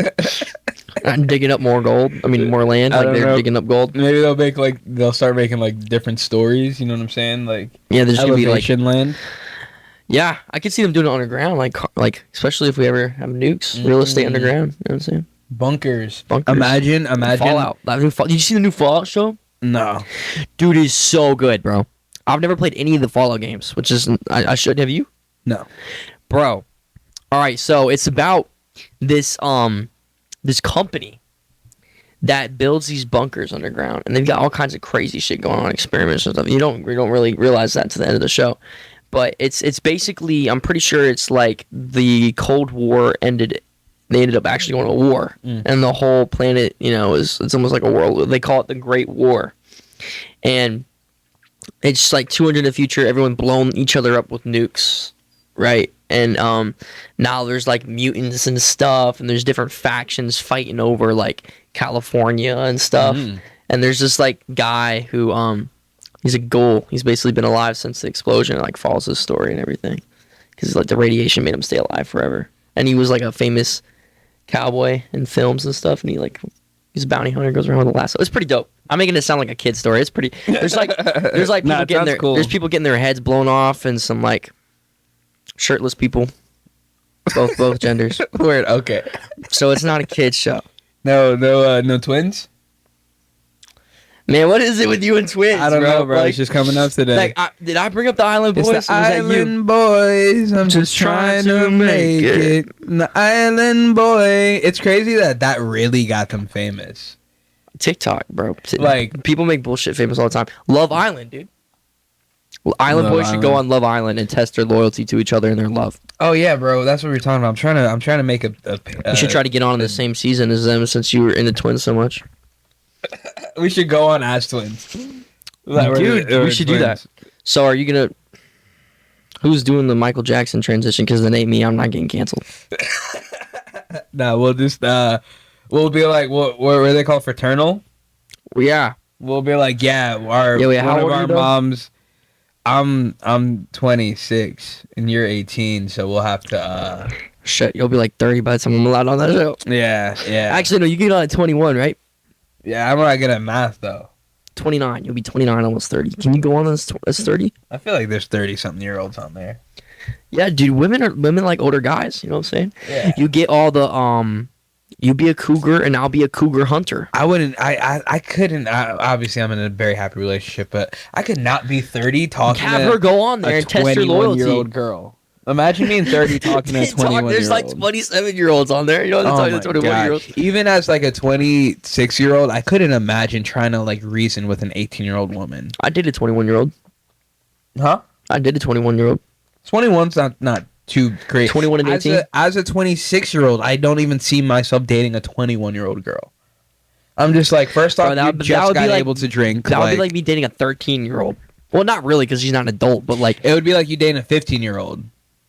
Not digging up more gold. I mean, more land. I Like don't they're know. digging up gold. Maybe they'll start making like different stories. You know what I'm saying? Like Yeah, there's gonna be like. elevation land. Yeah, I could see them doing it underground, like especially if we ever have nukes, real estate underground. You know what I'm saying? Bunkers. Bunkers. Imagine. Fallout. Did you see the new Fallout show? No. Dude, it's so good, bro. I've never played any of the Fallout games, which is I should have. You, No. bro. All right, so it's about this company that builds these bunkers underground, and they've got all kinds of crazy shit going on, experiments and stuff. You don't really realize that to the end of the show, but it's basically, I'm pretty sure it's like the Cold War ended. They ended up actually going to war, and the whole planet, it's almost like a world. They call it the Great War, and it's like 200 in the future. Everyone blowing each other up with nukes, right? And now there's like mutants and stuff, and there's different factions fighting over like California and stuff. And there's this like guy who he's a ghoul. He's basically been alive since the explosion. And like follows his story and everything, because like the radiation made him stay alive forever. And he was like a famous cowboy in films and stuff. And he's a bounty hunter, goes around with a lasso. It's pretty dope. I'm making it sound like a kid story. It's pretty. There's like people getting their cool. There's people getting their heads blown off, and some like shirtless people, both genders. Weird. Okay. So it's not a kid's show. No twins. Man, what is it with you and twins? I don't know, bro. Like, it's just coming up today. Like, did I bring up the Island Boys? It's the Island Boys. I'm just trying to make it. The Island Boy. It's crazy that really got them famous. TikTok, bro. Like, people make bullshit famous all the time. Love Island, dude. Island Boys should go on Love Island and test their loyalty to each other and their love. Oh yeah, bro. That's what we're talking about. I'm trying to make a you should try to get on in the same season as them, since you were into twins so much. We should go on as twins. Dude, we should do that. So are you gonna? Who's doing the Michael Jackson transition? Because it ain't me. I'm not getting canceled. No, we'll just we'll be like, what are they called? Fraternal. Yeah. We'll be like, one of our moms. I'm 26 and you're 18, so we'll have to. Shit, you'll be like 30 by the time I'm allowed on that show. Yeah. Actually, no, you get on at 21, right? Yeah, I'm not good at math though. 29. You'll be 29, almost 30. Can you go on as 30? I feel like there's 30-something-year-olds on there. Yeah, dude. Women like older guys. You know what I'm saying? Yeah. You get all the You be a cougar and I'll be a cougar hunter. I wouldn't. I couldn't. Obviously, I'm in a very happy relationship, but I could not be 30 talking. Have her go on there and test your loyalty. 21-year-old girl. Imagine being 30 talking to a 21-year-old. There's like 27-year-olds on there. You know what I'm talking about? 21-year-olds. Even as like a 26-year-old, I couldn't imagine trying to like reason with an 18-year-old woman. I dated a 21-year-old. Huh? I did a 21-year-old. 21's not too great. 21 and 18? As a 26-year-old, I don't even see myself dating a 21-year-old girl. I'm just like, first off, you just got able to drink. That would be like me dating a 13-year-old. Well, not really, because she's not an adult, but like... It would be like you dating a 15-year-old.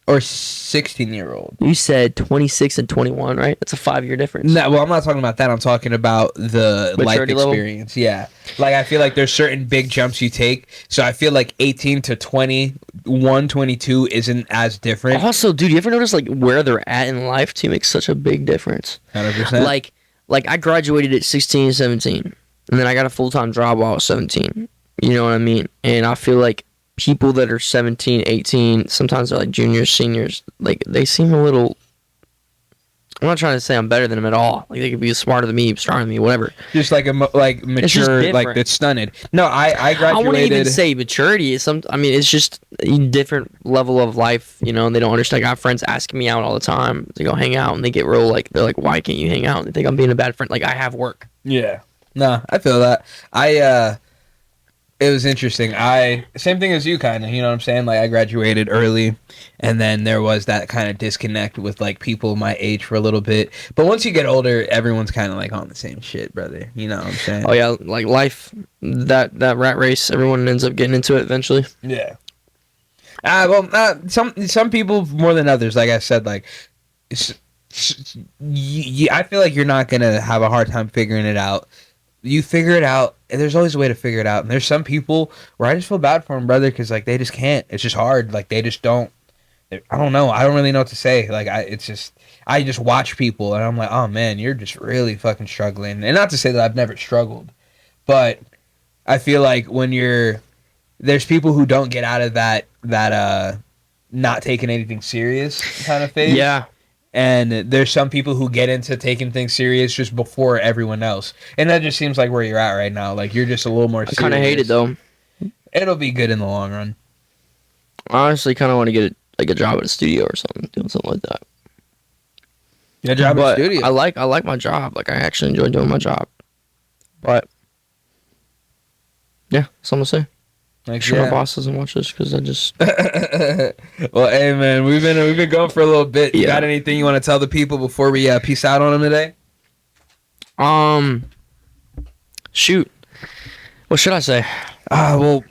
Or 16-year-old. You said 26 and 21, right? That's a 5-year difference. No, well, I'm not talking about that. I'm talking about the maturity life experience. Level? Yeah. Like, I feel like there's certain big jumps you take. So I feel like 18 to 21, 22 isn't as different. Also, dude, you ever notice like where they're at in life too makes such a big difference? 100%. Like I graduated at 16, 17. And then I got a full-time job while I was 17. You know what I mean? And I feel like people that are 17, 18, sometimes they're like juniors, seniors, like they seem a little... I'm not trying to say I'm better than them at all. Like they could be smarter than me, stronger than me, whatever. Just like mature, like it's stunted. No, I graduated. I wouldn't even say maturity. It's just a different level of life. You know, and they don't understand. I got friends asking me out all the time to go hang out, and they get real like they're like, "Why can't you hang out?" And they think I'm being a bad friend. Like I have work. Yeah. No, I feel that. It was interesting. Same thing as you, kind of. You know what I'm saying? Like I graduated early, and then there was that kind of disconnect with like people my age for a little bit. But once you get older, everyone's kind of like on the same shit, brother. You know what I'm saying? Oh yeah, like life, that rat race. Everyone ends up getting into it eventually. Yeah. Some people more than others. Like I said, like I feel like you're not gonna have a hard time figuring it out. You figure it out, and there's always a way to figure it out. And there's some people where I just feel bad for them, brother, because like they just can't. It's just hard. Like they just don't. I don't know. I don't really know what to say. Like I just watch people, and I'm like, oh man, you're just really fucking struggling. And not to say that I've never struggled, but I feel like there's people who don't get out of that not taking anything serious kind of phase. Yeah. And there's some people who get into taking things serious just before everyone else. And that just seems like where you're at right now. Like, you're just a little more serious. I kind of hate it, though. It'll be good in the long run. I honestly kind of want to get a job at a studio or something, doing something like that. Yeah, job at a studio. I like my job. Like, I actually enjoy doing my job. But yeah, that's all I'm gonna say. Like, Sure, my boss doesn't watch this because I just. Well, hey man, we've been going for a little bit. You got anything you want to tell the people before we peace out on them today? Shoot. What should I say? Well,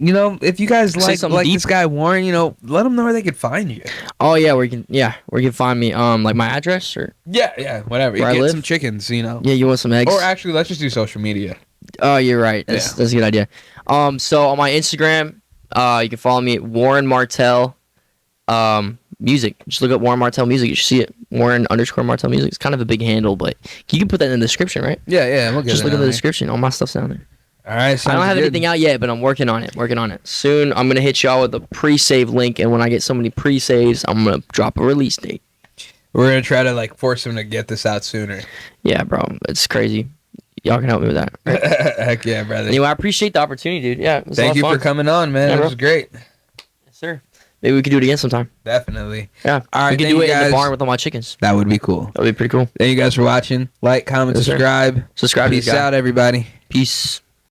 if you guys like deep? this guy Warren, let them know where they could find you. Oh yeah, where you can find me. Like my address or. Yeah, whatever. Where I Get live? some chickens, Yeah, you want some eggs? Or actually, let's just do social media. Oh, you're right. That's a good idea. So on my Instagram, you can follow me at Warren Martel Music. Just look up Warren Martel Music. You should see it. Warren_Martel Music. It's kind of a big handle, but you can put that in the description, right? Yeah. We'll get just it look in the there. description. All my stuff's down there. All right. I don't have anything out yet, but I'm working on it. Soon, I'm gonna hit y'all with a pre-save link, and when I get so many pre-saves, I'm gonna drop a release date. We're gonna try to force him to get this out sooner. Yeah, bro, it's crazy. Y'all can help me with that. Right? Heck yeah, brother. Anyway, I appreciate the opportunity, dude. Yeah, it was a lot Thank of you fun. for coming on, man. Yeah, That bro. was great. Yes, sir. Maybe we could do it again sometime. Definitely. Yeah. All right, we could thank do you it in guys. the barn with all my chickens. That would be cool. That'd be pretty cool. Thank you guys for watching. Like, comment, Yes, sir. subscribe. Subscribe to Peace this guy. out, everybody. Peace.